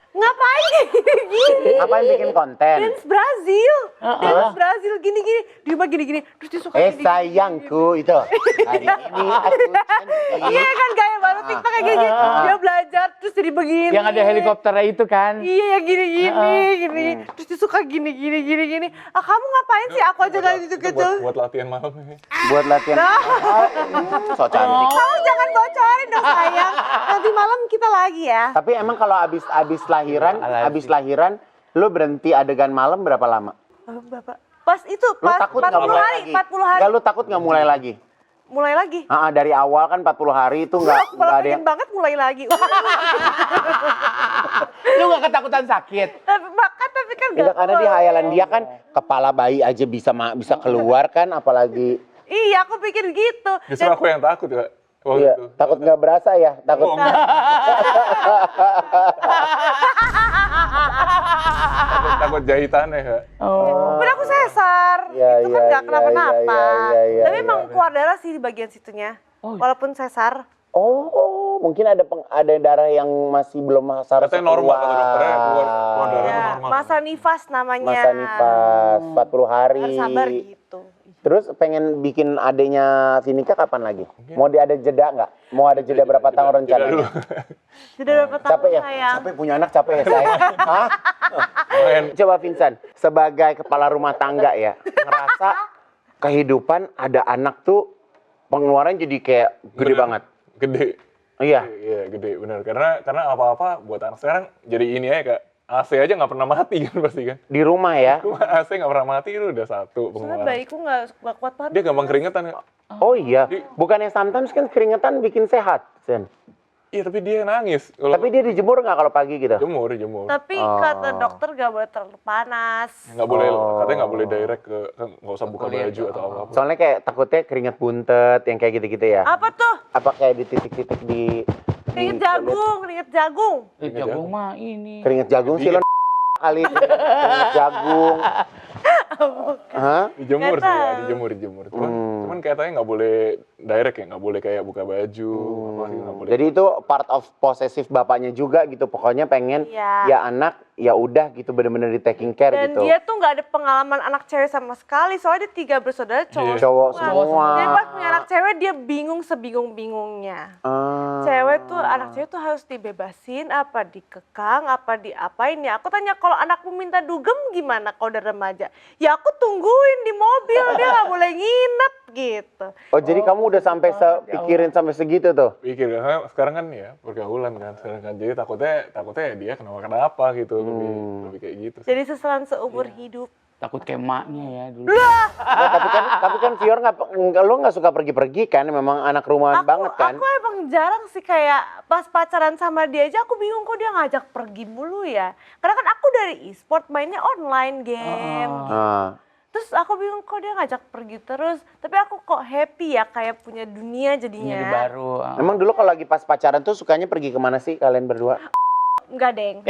Speaker 4: Ngapain gini-gini?
Speaker 1: Apa yang bikin konten?
Speaker 4: Dance Brazil. Dance Brazil gini-gini. Di rumah gini-gini. Terus dia suka gini-gini.
Speaker 1: Sayangku itu. Hari ini aku cantik.
Speaker 4: Iya kan gaya baru TikTok kayak gini. Dia belajar terus jadi begini.
Speaker 2: Yang ada helikopternya itu kan.
Speaker 4: Iya yang gini-gini, gini. Terus dia suka gini-gini. Ah kamu ngapain sih? Aku aja lagi
Speaker 3: Itu
Speaker 4: gitu.
Speaker 3: buat latihan malam nih.
Speaker 1: Buat latihan. So cantik.
Speaker 4: Kamu jangan bocorin dong sayang. Nanti malam kita lagi ya.
Speaker 1: Tapi emang kalau abis lahiran, lu berhenti adegan malam berapa lama?
Speaker 4: Bapak. Pas itu,
Speaker 1: Lu
Speaker 4: pas
Speaker 1: takut
Speaker 4: 40
Speaker 1: nggak mulai
Speaker 4: hari,
Speaker 1: lagi?
Speaker 4: 40 hari.
Speaker 1: Nggak, lu takut nggak mulai lagi?
Speaker 4: Mulai lagi.
Speaker 1: Dari awal kan 40 hari itu nggak
Speaker 4: Kalau
Speaker 1: ada
Speaker 4: pengen
Speaker 1: yang...
Speaker 4: banget mulai lagi.
Speaker 2: Lu gak ketakutan sakit?
Speaker 4: tapi kan
Speaker 1: Enggak, karena di hayalan dia kan kepala bayi aja bisa keluar kan, apalagi...
Speaker 4: Iya, aku pikir gitu.
Speaker 3: Justru aku yang takut ya. Waktu
Speaker 1: Iya,
Speaker 3: itu.
Speaker 1: takut nggak berasa ya? Takut.
Speaker 3: Oh, enggak. takut jahitannya ya.
Speaker 4: Udah aku sesar.
Speaker 1: Iya,
Speaker 4: Itu kan
Speaker 1: iya,
Speaker 4: nggak
Speaker 1: iya,
Speaker 4: kenapa-napa.
Speaker 1: iya,
Speaker 4: Tapi emang keluar darah sih di bagian situnya. Walaupun sesar.
Speaker 1: Oh, mungkin ada darah yang masih belum harus
Speaker 3: Katanya normal kata dokternya, keluar darah
Speaker 4: Ya,
Speaker 3: normal.
Speaker 4: masa nifas namanya.
Speaker 1: Masa nifas 40 hari.
Speaker 4: Harus sabar gitu.
Speaker 1: Terus pengen bikin adenya Vinika kapan lagi? Mau ada jeda nggak? Mau ada jeda berapa tahun
Speaker 3: Jeda dulu.
Speaker 1: rencananya?
Speaker 4: Sudah berapa tahun
Speaker 1: Capek ya?
Speaker 4: sayang?
Speaker 1: Capek punya anak capek ya saya. Hah?
Speaker 3: Lumayan.
Speaker 1: Coba Vincent, sebagai kepala rumah tangga ya, ngerasa kehidupan ada anak tuh pengeluaran jadi kayak gede
Speaker 3: Bener.
Speaker 1: banget.
Speaker 3: Gede.
Speaker 1: Iya.
Speaker 3: Iya gede benar. Karena apa-apa buat anak sekarang jadi ini aja Kak. AC aja nggak pernah mati kan pasti kan.
Speaker 1: Di rumah ya.
Speaker 3: Cuma AC nggak pernah mati itu udah satu
Speaker 4: Soalnya
Speaker 3: pengeluaran.
Speaker 4: bayiku nggak kuat banget.
Speaker 3: Dia gampang keringetan ya.
Speaker 1: Oh iya. Bukannya sometimes kan keringetan bikin sehat, Sen.
Speaker 3: Iya tapi dia nangis. Kalau
Speaker 1: Tapi dia dijemur nggak kalau pagi gitu?
Speaker 3: jemur.
Speaker 4: Tapi kata dokter gak boleh terlalu panas.
Speaker 3: Nggak boleh, katanya nggak boleh direct ke, nggak usah buka baju atau apa.
Speaker 1: Soalnya kayak takutnya keringet buntet yang kayak gitu-gitu ya.
Speaker 4: Apa tuh?
Speaker 1: Apa kayak di titik-titik di
Speaker 4: Keringet jagung, keringet jagung.
Speaker 2: Jagung mah ini.
Speaker 1: keringet jagung sih lo kali keringet jagung. Hah?
Speaker 3: Dijemur
Speaker 4: Nggak
Speaker 3: sih ya,
Speaker 4: tahu.
Speaker 3: dijemur. Cuman katanya nggak boleh direct ya, nggak boleh kayak buka baju, apa sih nggak boleh.
Speaker 1: Jadi itu part of posesif bapaknya juga gitu. Pokoknya pengen
Speaker 4: Iya.
Speaker 1: ya anak ya udah gitu bener-bener di taking care
Speaker 4: Dan
Speaker 1: gitu.
Speaker 4: dia tuh nggak ada pengalaman anak cewek sama sekali. Soalnya dia 3 bersaudara cowok.
Speaker 3: Iya.
Speaker 1: Cowok semua.
Speaker 4: Jadi pas punya anak cewek dia bingung sebingung-bingungnya. Cewek tuh, anak cewek tuh harus dibebasin, apa dikekang, apa diapain ya. Aku tanya kalau anakmu minta dugem gimana kalau udah remaja? Ya aku tungguin di mobil, dia nggak boleh nginep gitu.
Speaker 1: Oh jadi kamu udah sampai pikirin sampai segitu tuh?
Speaker 3: Pikir karena sekarang kan ya pergaulan kan sekarang kan. Jadi takutnya dia kenapa gitu, lebih kayak gitu.
Speaker 4: Jadi seselan seumur hidup.
Speaker 2: Takut kayak emaknya ya dulu.
Speaker 1: Nah, tapi kan Fior lo nggak suka pergi-pergi kan? Memang anak rumahan banget kan?
Speaker 4: Aku emang jarang sih kayak pas pacaran sama dia aja aku bingung kok dia ngajak pergi mulu ya. Karena kan aku dari e-sport mainnya online game.
Speaker 1: Ah.
Speaker 4: Terus aku bingung kok dia ngajak pergi terus. Tapi aku kok happy ya kayak punya dunia jadinya.
Speaker 2: Ini baru.
Speaker 1: Emang dulu kalau lagi pas pacaran tuh sukanya pergi kemana sih kalian berdua?
Speaker 4: Enggak deng.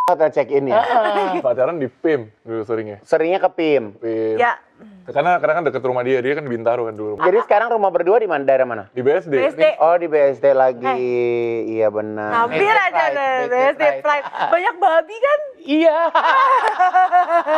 Speaker 1: Kita check in ya.
Speaker 3: Pacaran di PIM dulu seringnya.
Speaker 1: Seringnya ke PIM.
Speaker 3: PIM.
Speaker 4: Ya.
Speaker 3: Karena kan deket rumah dia kan di Bintaro kan dulu.
Speaker 1: Jadi sekarang rumah berdua di mana? Daerah mana?
Speaker 3: Di BSD.
Speaker 4: BSD.
Speaker 1: Oh di BSD lagi. Iya benar.
Speaker 4: Hampir aja deh. BSD Pride. Banyak babi kan?
Speaker 2: Iya.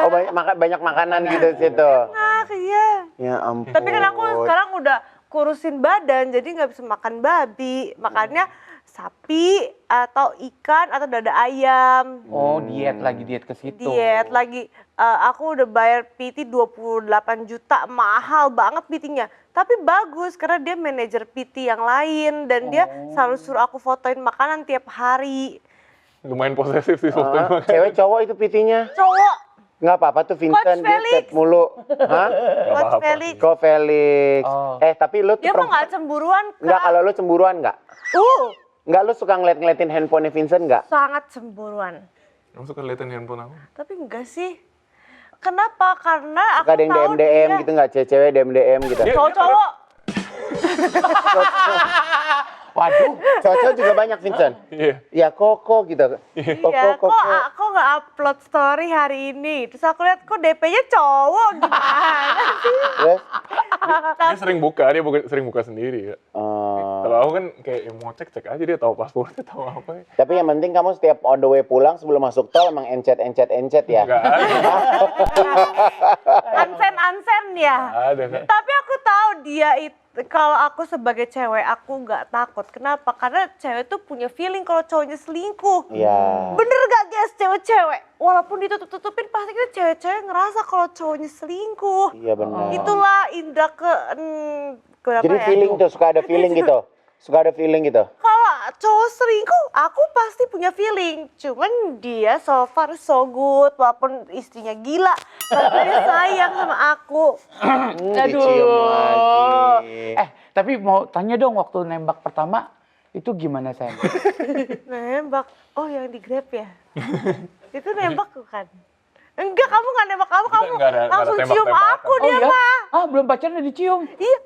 Speaker 1: Oh banyak makanan gitu situ.
Speaker 4: Nah iya.
Speaker 1: Ya ampun.
Speaker 4: Tapi kan aku sekarang udah kurusin badan jadi nggak bisa makan babi. Makanya sapi atau ikan atau dada ayam.
Speaker 2: Oh diet ke situ.
Speaker 4: Diet lagi. Aku udah bayar PT 28 juta. Mahal banget PT-nya. Tapi bagus karena dia manajer PT yang lain. Dan dia selalu suruh aku fotoin makanan tiap hari.
Speaker 3: Lumayan posesif sih waktu itu.
Speaker 1: Cewek cowok itu PT-nya?
Speaker 4: Cowok.
Speaker 1: Nggak apa-apa tuh Vincent,
Speaker 4: Coach
Speaker 1: dia
Speaker 4: Felix.
Speaker 1: chat mulu. Hah?
Speaker 4: Coach Felix.
Speaker 1: Kok Felix?
Speaker 2: Oh.
Speaker 1: Tapi lu tuh
Speaker 4: Dia mah nggak cemburuan, Kak.
Speaker 1: Nggak, kalau lu cemburuan nggak? Nggak, lu suka ngeliatin handphonenya Vincent nggak?
Speaker 4: Sangat cemburuan.
Speaker 3: Kamu suka liatin handphone aku?
Speaker 4: Tapi enggak sih. Kenapa? Karena aku
Speaker 1: Suka ada yang
Speaker 4: tahu
Speaker 1: DM
Speaker 4: dia
Speaker 1: gitu nggak? Cewek-cewek DM gitu.
Speaker 4: cowok-cowok.
Speaker 2: Waduh.
Speaker 1: Cowok juga banyak, Vincent.
Speaker 3: Iya.
Speaker 1: Ya, Koko gitu.
Speaker 4: Iya, kok aku nggak upload story hari ini? Terus aku lihat kok DP-nya cowok gimana sih?
Speaker 1: Terus?
Speaker 3: Dia sering buka, sering buka sendiri ya. Kalau aku kan kayak ya mau cek aja dia tahu paspornya, tahu apa ya.
Speaker 1: Tapi yang penting kamu setiap on the way pulang sebelum masuk tol emang encet ya.
Speaker 3: Enggak ada.
Speaker 4: Ansen ya.
Speaker 3: Ada kan.
Speaker 4: Tapi aku tahu dia itu, kalau aku sebagai cewek aku nggak takut. Kenapa? Karena cewek tuh punya feeling kalau cowoknya selingkuh.
Speaker 1: Iya.
Speaker 4: Bener gak guys cewek-cewek? Walaupun ditutup-tutupin pasti kan cewek-cewek ngerasa kalau cowoknya selingkuh.
Speaker 1: Iya benar.
Speaker 4: Itulah indra
Speaker 1: Jadi feeling tuh suka ada feeling gitu. Suka ada feeling gitu.
Speaker 4: Kalau cowok selingkuh, aku pasti punya feeling. Cuman dia so far so good, walaupun istrinya gila, tapi dia sayang sama aku.
Speaker 1: Dicium lagi.
Speaker 2: Tapi mau tanya dong waktu nembak pertama itu gimana sayang?
Speaker 4: Nembak, oh yang di Grab ya? Itu nembak bukan? Enggak, kamu nggak nembak kamu
Speaker 3: nggak ada
Speaker 4: langsung cium
Speaker 3: tembak-tembakan.
Speaker 4: aku dia mah.
Speaker 2: Belum pacaran udah dicium.
Speaker 4: Iya,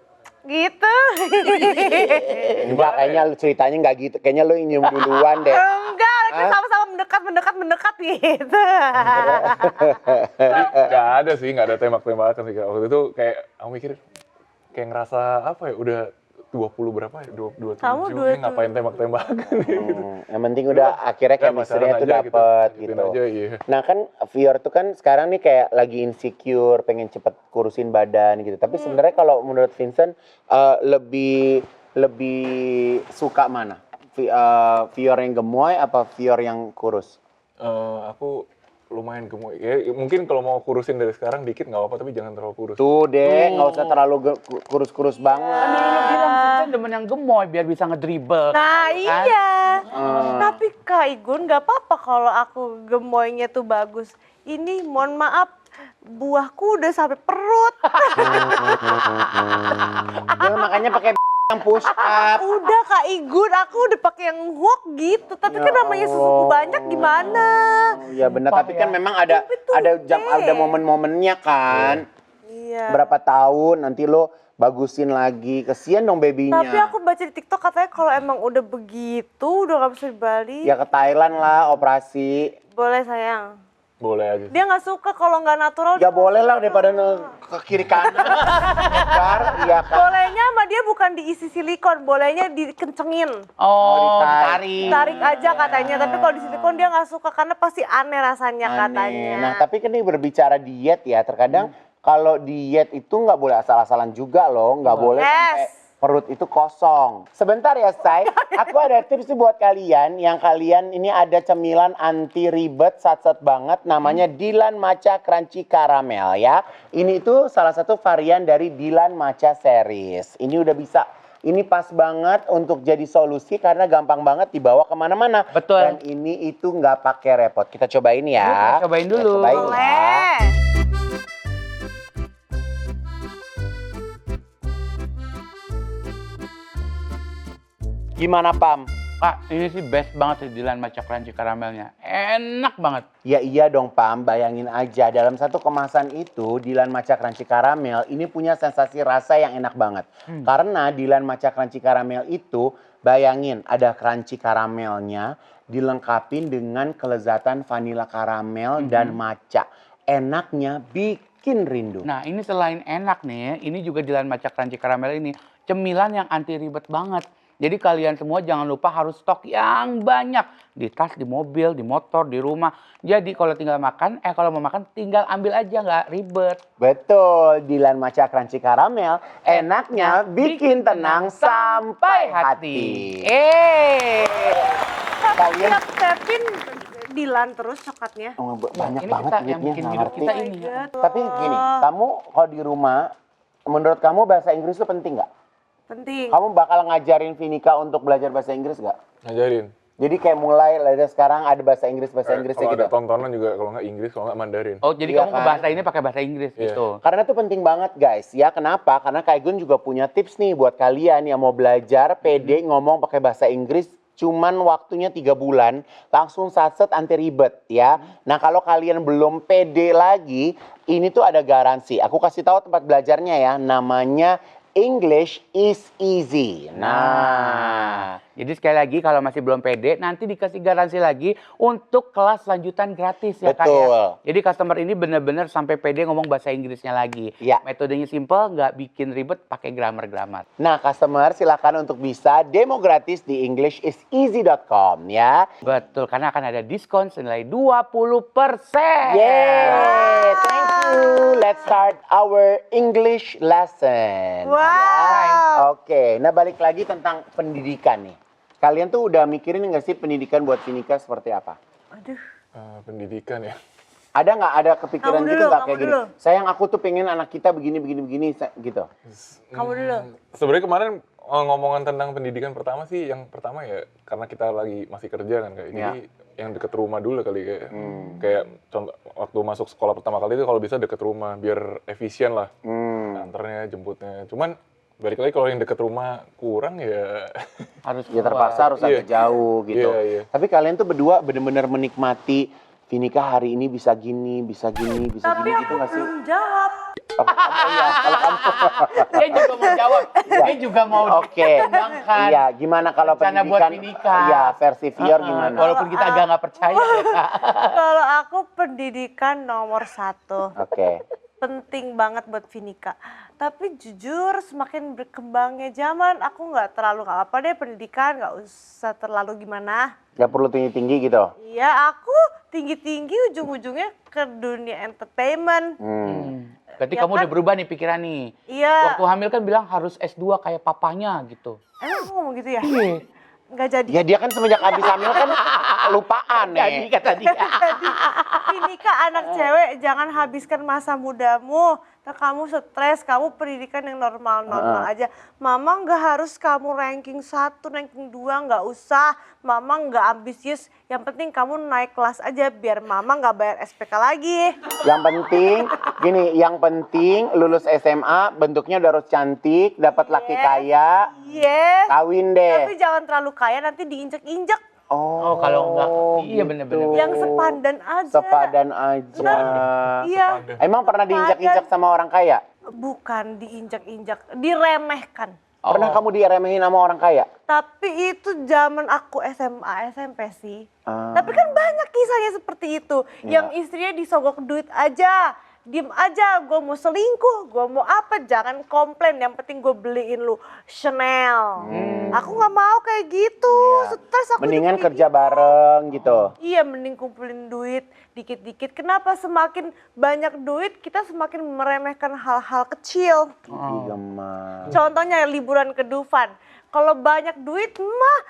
Speaker 4: gitu.
Speaker 1: Enggak, kayaknya lu ceritanya enggak gitu. Kayaknya lu nyium duluan deh.
Speaker 4: Enggak, kita sama-sama mendekat gitu.
Speaker 3: Nggak ada sih, nggak ada tembak-tembakan sih. Waktu itu kayak aku mikir kayak ngerasa apa ya, udah 20 berapa ya? 27.
Speaker 4: Kamu
Speaker 3: Ini ngapain tembak-tembakan gitu.
Speaker 1: Yang penting udah akhirnya
Speaker 3: Ya,
Speaker 1: chemistry-nya
Speaker 3: pacaran
Speaker 1: tuh
Speaker 3: aja
Speaker 1: dapet
Speaker 3: gituin
Speaker 1: gitu.
Speaker 3: aja, iya.
Speaker 1: Nah kan Fior tuh kan sekarang nih kayak lagi insecure, pengen cepet kurusin badan gitu. Tapi sebenarnya kalau menurut Vincent lebih suka mana? Fior yang gemoy apa Fior yang kurus?
Speaker 3: Aku lumayan gemuk. Ya, mungkin kalau mau kurusin dari sekarang dikit nggak apa-apa, tapi jangan terlalu kurus.
Speaker 1: Tuh deh, nggak usah terlalu kurus-kurus banget.
Speaker 2: Kan dulu lu bilang Vincent demen yang gemoy biar bisa ngedribble.
Speaker 4: Nah
Speaker 2: kan?
Speaker 4: iya, tapi Kak Igun nggak apa-apa kalau aku gemoynya tuh bagus. Ini mohon maaf, buahku udah sampai perut.
Speaker 1: Ya, makanya pakai yang push up.
Speaker 4: Udah Kak Igun, aku udah pakai yang hook gitu. Tapi kan namanya susu banyak gimana?
Speaker 1: Ya benar,
Speaker 2: Sumpah
Speaker 1: tapi
Speaker 2: ya.
Speaker 1: kan memang ada momen-momennya kan.
Speaker 4: Iya.
Speaker 1: Berapa tahun nanti lo bagusin lagi, kesian dong babynya.
Speaker 4: Tapi aku baca di TikTok katanya kalau emang udah begitu, udah gak bisa dibalik.
Speaker 1: Ya ke Thailand lah operasi.
Speaker 4: Boleh sayang.
Speaker 3: Boleh aja sih.
Speaker 4: Dia nggak suka kalau nggak natural.
Speaker 1: Ya boleh lah daripada ke kiri kanan. Nyebar, iya kan.
Speaker 4: Bolehnya sama dia bukan diisi silikon, bolehnya dikencengin.
Speaker 2: Oh,
Speaker 1: ditarik.
Speaker 4: Tarik aja katanya, tapi kalau di silikon dia nggak suka karena pasti aneh rasanya katanya.
Speaker 1: Nah tapi kan ini berbicara diet ya, terkadang kalau diet itu nggak boleh asal-asalan juga loh, nggak boleh sampai
Speaker 4: Yes.
Speaker 1: perut itu kosong. Sebentar ya, Say. Aku ada tips nih buat kalian. Yang kalian ini ada cemilan anti ribet, sat-sat banget. Namanya Dilan Matcha Crunchy Caramel ya. Ini tuh salah satu varian dari Dilan Matcha Series. Ini udah bisa. Ini pas banget untuk jadi solusi karena gampang banget dibawa kemana-mana.
Speaker 2: Betul.
Speaker 1: Dan ini itu nggak pakai repot. Kita cobain ya.
Speaker 2: Yuk, kita cobain
Speaker 1: Kita
Speaker 2: dulu.
Speaker 1: cobain ya.
Speaker 4: Boleh.
Speaker 1: Gimana, Pam?
Speaker 2: Kak, ini sih best banget sih Dilan Matcha Crunchy Caramelnya. Enak banget.
Speaker 1: Ya iya dong, Pam. Bayangin aja dalam satu kemasan itu Dilan Matcha Crunchy Caramel ini punya sensasi rasa yang enak banget. Karena Dilan Matcha Crunchy Caramel itu bayangin ada crunchy karamelnya dilengkapin dengan kelezatan vanila karamel dan matcha. Enaknya bikin rindu.
Speaker 2: Nah, ini selain enak nih, ini juga Dilan Matcha Crunchy Caramel ini cemilan yang anti ribet banget. Jadi kalian semua jangan lupa harus stok yang banyak. Di tas, di mobil, di motor, di rumah. Jadi kalau kalau mau makan tinggal ambil aja, nggak ribet.
Speaker 1: Betul, Dilan Matcha Crunchy Caramel enaknya bikin tenang sampai hati. Kalian
Speaker 4: Tiap tapin Dilan terus coklatnya.
Speaker 1: oh, banyak
Speaker 2: Ini
Speaker 1: banget
Speaker 2: kita yang
Speaker 1: duitnya,
Speaker 2: bikin
Speaker 1: nggak
Speaker 2: hidup
Speaker 1: ngerti.
Speaker 2: kita ini.
Speaker 1: Tapi gini, kamu kalau di rumah, menurut kamu bahasa Inggris itu penting nggak?
Speaker 4: Penting.
Speaker 1: Kamu bakal ngajarin Vinika untuk belajar bahasa Inggris nggak?
Speaker 3: Ngajarin.
Speaker 1: Jadi kayak mulai dari sekarang ada bahasa Inggrisnya
Speaker 3: Kalau
Speaker 1: gitu.
Speaker 3: ada tontonan juga, kalau nggak Inggris, kalau nggak Mandarin.
Speaker 2: Oh, jadi
Speaker 1: Iya
Speaker 2: kamu
Speaker 1: kan?
Speaker 2: ngebahasa ini pakai bahasa Inggris
Speaker 3: Iya.
Speaker 2: gitu.
Speaker 1: Karena itu penting banget guys ya. Kenapa? Karena Kak Gun juga punya tips nih buat kalian yang mau belajar pede ngomong pakai bahasa Inggris cuman waktunya 3 bulan, langsung satset anti ribet ya. Nah kalau kalian belum pede lagi, ini tuh ada garansi. Aku kasih tahu tempat belajarnya ya, namanya English is Easy. Nah,
Speaker 2: Jadi sekali lagi kalau masih belum pede, nanti dikasih garansi lagi untuk kelas lanjutan gratis ya Kak ya.
Speaker 1: Betul.
Speaker 2: Jadi customer ini benar-benar sampai pede ngomong bahasa Inggrisnya lagi.
Speaker 1: Ya.
Speaker 2: Metodenya simple, nggak bikin ribet, pakai grammar-grammar.
Speaker 1: Nah customer silakan untuk bisa demo gratis di englishiseasy.com ya.
Speaker 2: Betul, karena akan ada diskon senilai 20%.
Speaker 1: Yay, thank you. Let's start our English lesson.
Speaker 4: Wow.
Speaker 1: Oke, nah balik lagi tentang pendidikan nih. Kalian tuh udah mikirin nggak sih pendidikan buat Vinika seperti apa?
Speaker 4: Aduh.
Speaker 3: Pendidikan ya.
Speaker 1: Ada nggak ada kepikiran
Speaker 4: Kamu
Speaker 1: gitu
Speaker 4: dulu,
Speaker 1: nggak
Speaker 4: kamu
Speaker 1: kayak gini?
Speaker 4: dulu.
Speaker 1: Sayang aku tuh pengen anak kita begini gitu.
Speaker 4: Kamu dulu.
Speaker 3: Sebenarnya kemarin ngomongan tentang pendidikan pertama sih, yang pertama ya karena kita lagi masih kerja kan kayak. Jadi yang deket rumah dulu kali kayak. Kayak contoh waktu masuk sekolah pertama kali itu kalau bisa deket rumah biar efisien lah. Antarnya, jemputnya. Cuman balik lagi kalau yang deket rumah kurang ya.
Speaker 2: Harus
Speaker 1: Ya terpaksa harus agak jauh gitu.
Speaker 3: Iya.
Speaker 1: Tapi kalian tuh berdua bener-bener menikmati Vinika hari ini bisa gini
Speaker 4: Tapi
Speaker 1: gitu
Speaker 4: aku
Speaker 1: nggak sih?
Speaker 4: belum jawab.
Speaker 1: Kalau kamu
Speaker 2: Dia juga mau jawab. Dia juga mau
Speaker 1: Oke.
Speaker 2: kembangkan.
Speaker 1: Iya, gimana kalau
Speaker 2: rencana buat
Speaker 1: pendidikan?
Speaker 2: Vinika.
Speaker 1: Iya, versi Vior gimana?
Speaker 2: Walaupun kita agak nggak percaya ya Kak.
Speaker 4: Kalau aku pendidikan nomor 1.
Speaker 1: Oke.
Speaker 4: Penting banget buat Vinika. Tapi jujur semakin berkembangnya zaman, aku nggak apa deh pendidikan, nggak usah terlalu gimana.
Speaker 1: Nggak perlu tinggi-tinggi gitu.
Speaker 4: Iya, aku tinggi-tinggi ujung-ujungnya ke dunia entertainment.
Speaker 2: Berarti
Speaker 4: Ya
Speaker 2: kamu
Speaker 4: kan?
Speaker 2: udah berubah nih pikiran nih.
Speaker 4: Iya.
Speaker 2: Waktu hamil kan bilang harus S2 kayak papanya gitu.
Speaker 4: Emang aku ngomong gitu ya?
Speaker 2: Iya.
Speaker 4: Nggak jadi.
Speaker 1: Ya dia kan semenjak habis hamil kan lupaan
Speaker 2: Jadi
Speaker 1: nih.
Speaker 2: kata dia.
Speaker 4: Vinika anak cewek, jangan habiskan masa mudamu. Ntar kamu stres, kamu pendidikan yang normal-normal aja. Mama nggak harus kamu ranking 1, ranking 2, nggak usah. Mama nggak ambisius, yang penting kamu naik kelas aja biar mama nggak bayar SPK lagi.
Speaker 1: Yang penting gini, yang penting lulus SMA bentuknya udah harus cantik, dapat laki kaya,
Speaker 4: Yes,
Speaker 1: kawin deh.
Speaker 4: tapi jangan terlalu kaya nanti diinjek-injek.
Speaker 2: Oh, kalau enggak. Iya bener-bener.
Speaker 4: Yang sepadan aja.
Speaker 1: Sepadan aja.
Speaker 4: Iya.
Speaker 1: Emang pernah diinjak-injak sama orang kaya?
Speaker 4: Bukan diinjak-injak, diremehkan.
Speaker 1: Pernah kamu diremehin sama orang kaya?
Speaker 4: Tapi itu zaman aku SMA, SMP sih.
Speaker 1: Ah.
Speaker 4: Tapi kan banyak kisahnya seperti itu. Yang istrinya disogok duit aja. Diem aja, gue mau selingkuh, gue mau apa, jangan komplain. Yang penting gue beliin lu Chanel. Aku gak mau kayak gitu, stres aku.
Speaker 1: Mendingan
Speaker 4: hidup kayak
Speaker 1: kerja bareng gitu.
Speaker 4: Iya, mending kumpulin duit dikit-dikit. Kenapa semakin banyak duit, kita semakin meremehkan hal-hal kecil.
Speaker 1: Iya, Ma.
Speaker 4: Contohnya liburan ke Dufan. Kalau banyak duit mah,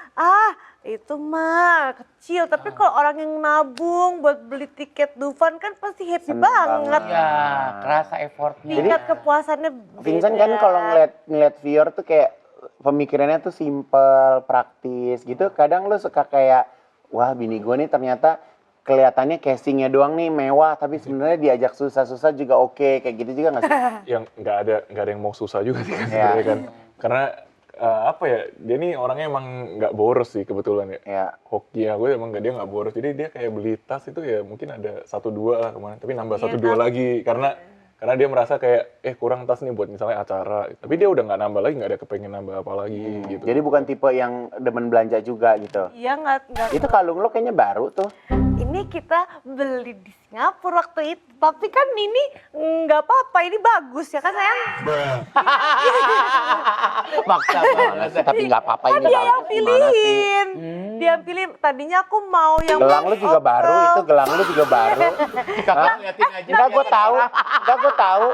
Speaker 4: itu mah kecil. Tapi kalau orang yang nabung buat beli tiket Dufan kan pasti happy
Speaker 1: Seneng
Speaker 4: banget.
Speaker 1: banget.
Speaker 2: Ya, kerasa effortnya.
Speaker 4: Tingkat kepuasannya beda.
Speaker 1: Vincent kan kalau ngeliat Vior tuh kayak pemikirannya tuh simple, praktis gitu. Kadang lu suka kayak, wah bini gue nih ternyata kelihatannya casingnya doang nih mewah, tapi sebenarnya diajak susah-susah juga oke. Kayak gitu juga nggak sih?
Speaker 3: Yang nggak ada yang mau susah juga sih kan,
Speaker 1: Iya.
Speaker 3: sebenarnya kan. Karena apa ya, dia nih orangnya emang nggak boros sih kebetulan ya.
Speaker 1: Ya.
Speaker 3: Hoki aku emang dia nggak boros, jadi dia kayak beli tas itu ya mungkin ada 1-2 lah kemarin, tapi nambah 1-2 lagi karena dia merasa kayak kurang tas nih buat misalnya acara, tapi dia udah nggak nambah lagi, nggak ada kepengen nambah apa lagi gitu.
Speaker 1: Jadi bukan tipe yang demen belanja juga gitu.
Speaker 4: Iya nggak.
Speaker 1: Itu kalung lo kayaknya baru tuh.
Speaker 4: Ini kita beli di Singapura waktu itu. Tapi kan ini nggak apa-apa, ini bagus ya kan sayang?
Speaker 2: Maksa banget.
Speaker 1: Tapi nggak apa-apa
Speaker 4: Kan
Speaker 1: ini
Speaker 4: dia yang
Speaker 1: bagus. Gimana sih?
Speaker 4: pilihin. Dia yang pilih. Tadinya aku mau yang
Speaker 1: Gelang lu juga baru itu, gelang lu juga baru.
Speaker 2: Kakak liatin aja.
Speaker 1: Enggak gue tahu, enggak gue tahu.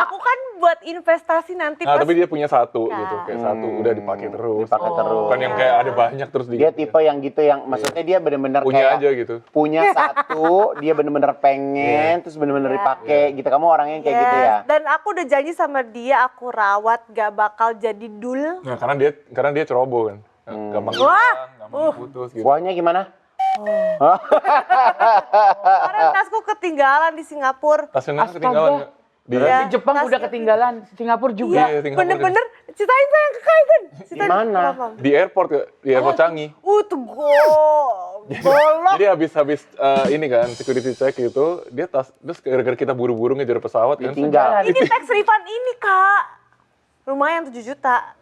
Speaker 4: Aku kan buat investasi nanti
Speaker 3: Nah,
Speaker 4: pas
Speaker 3: tapi dia punya 1 gitu, kayak 1 udah dipakai terus.
Speaker 1: Dipakai terus.
Speaker 3: Bukan yang kayak ada banyak terus
Speaker 1: Dia tipe yang gitu yang maksudnya dia bener-bener
Speaker 3: punya
Speaker 1: kayak
Speaker 3: aja gitu.
Speaker 1: punya 1, dia bener-bener pengen, terus bener-bener dipakai gitu. Kamu orangnya kayak gitu ya?
Speaker 4: Dan aku udah janji sama dia aku rawat gak bakal jadi dul.
Speaker 3: Nah, karena dia ceroboh kan. Gampang
Speaker 4: Wah,
Speaker 3: hilang, gampang putus gitu.
Speaker 1: Buahnya gimana?
Speaker 4: Kemarin tasku ketinggalan di Singapura.
Speaker 3: Tasnya
Speaker 2: Astaga.
Speaker 3: ketinggalan nggak? Di
Speaker 4: Iya.
Speaker 2: Di Jepang
Speaker 4: tas
Speaker 2: udah
Speaker 4: itu.
Speaker 2: ketinggalan, Singapura juga.
Speaker 3: Iya, Singapura
Speaker 4: Bener-bener Ceritain sayang ke Kaigun. Ceritain
Speaker 1: Di mana?
Speaker 4: kenapa?
Speaker 3: Di airport ya, di airport Changi.
Speaker 4: Tuh golok.
Speaker 3: Jadi habis ini kan security check itu, dia terus gara-gara kita buru-buru ngejar pesawat kan.
Speaker 1: Ditinggal.
Speaker 4: Ini tax refund ini, Kak. Lumayan 7 juta.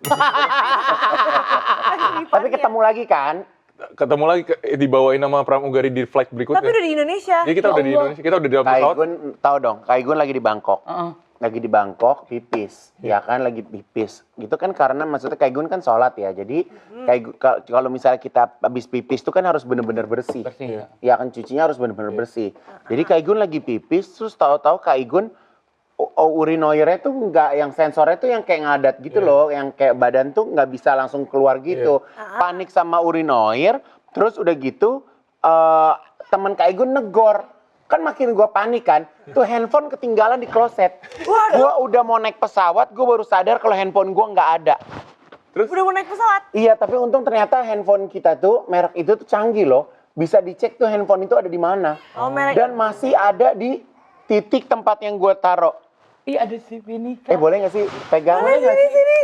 Speaker 1: Tapi ketemu lagi kan?
Speaker 3: Ketemu lagi dibawain nama pramugari di flight berikutnya.
Speaker 4: Tapi udah di Indonesia.
Speaker 3: Jadi kita udah di Indonesia, kita udah di dalam pesawat.
Speaker 1: Kaigun tahu dong, Kaigun lagi di Bangkok.
Speaker 2: Heeh.
Speaker 1: Lagi di Bangkok pipis, ya kan lagi pipis. Gitu kan karena maksudnya Kaigun kan sholat ya. Jadi kalau misalnya kita habis pipis itu kan harus benar-benar bersih.
Speaker 2: Bersih, ya.
Speaker 1: Ya kan cucinya harus benar-benar bersih. Jadi Kaigun lagi pipis terus tahu-tahu Kaigun urinoirnya tuh nggak, yang sensornya tuh yang kayak ngadat gitu loh, yang kayak badan tuh nggak bisa langsung keluar gitu. Panik sama urinoir, terus udah gitu teman Kaigun negor. Kan makin gue panik kan, tuh handphone ketinggalan di kloset. Gue udah mau naik pesawat, gue baru sadar kalau handphone gue nggak ada.
Speaker 4: Udah mau naik pesawat.
Speaker 1: Iya, tapi untung ternyata handphone kita tuh, merek itu tuh canggih loh. Bisa dicek tuh handphone itu ada di mana.
Speaker 4: Oh, merek.
Speaker 1: Dan masih ada di titik tempat yang gue taruh.
Speaker 2: Iya ada si Vinika.
Speaker 1: Boleh nggak sih pegang?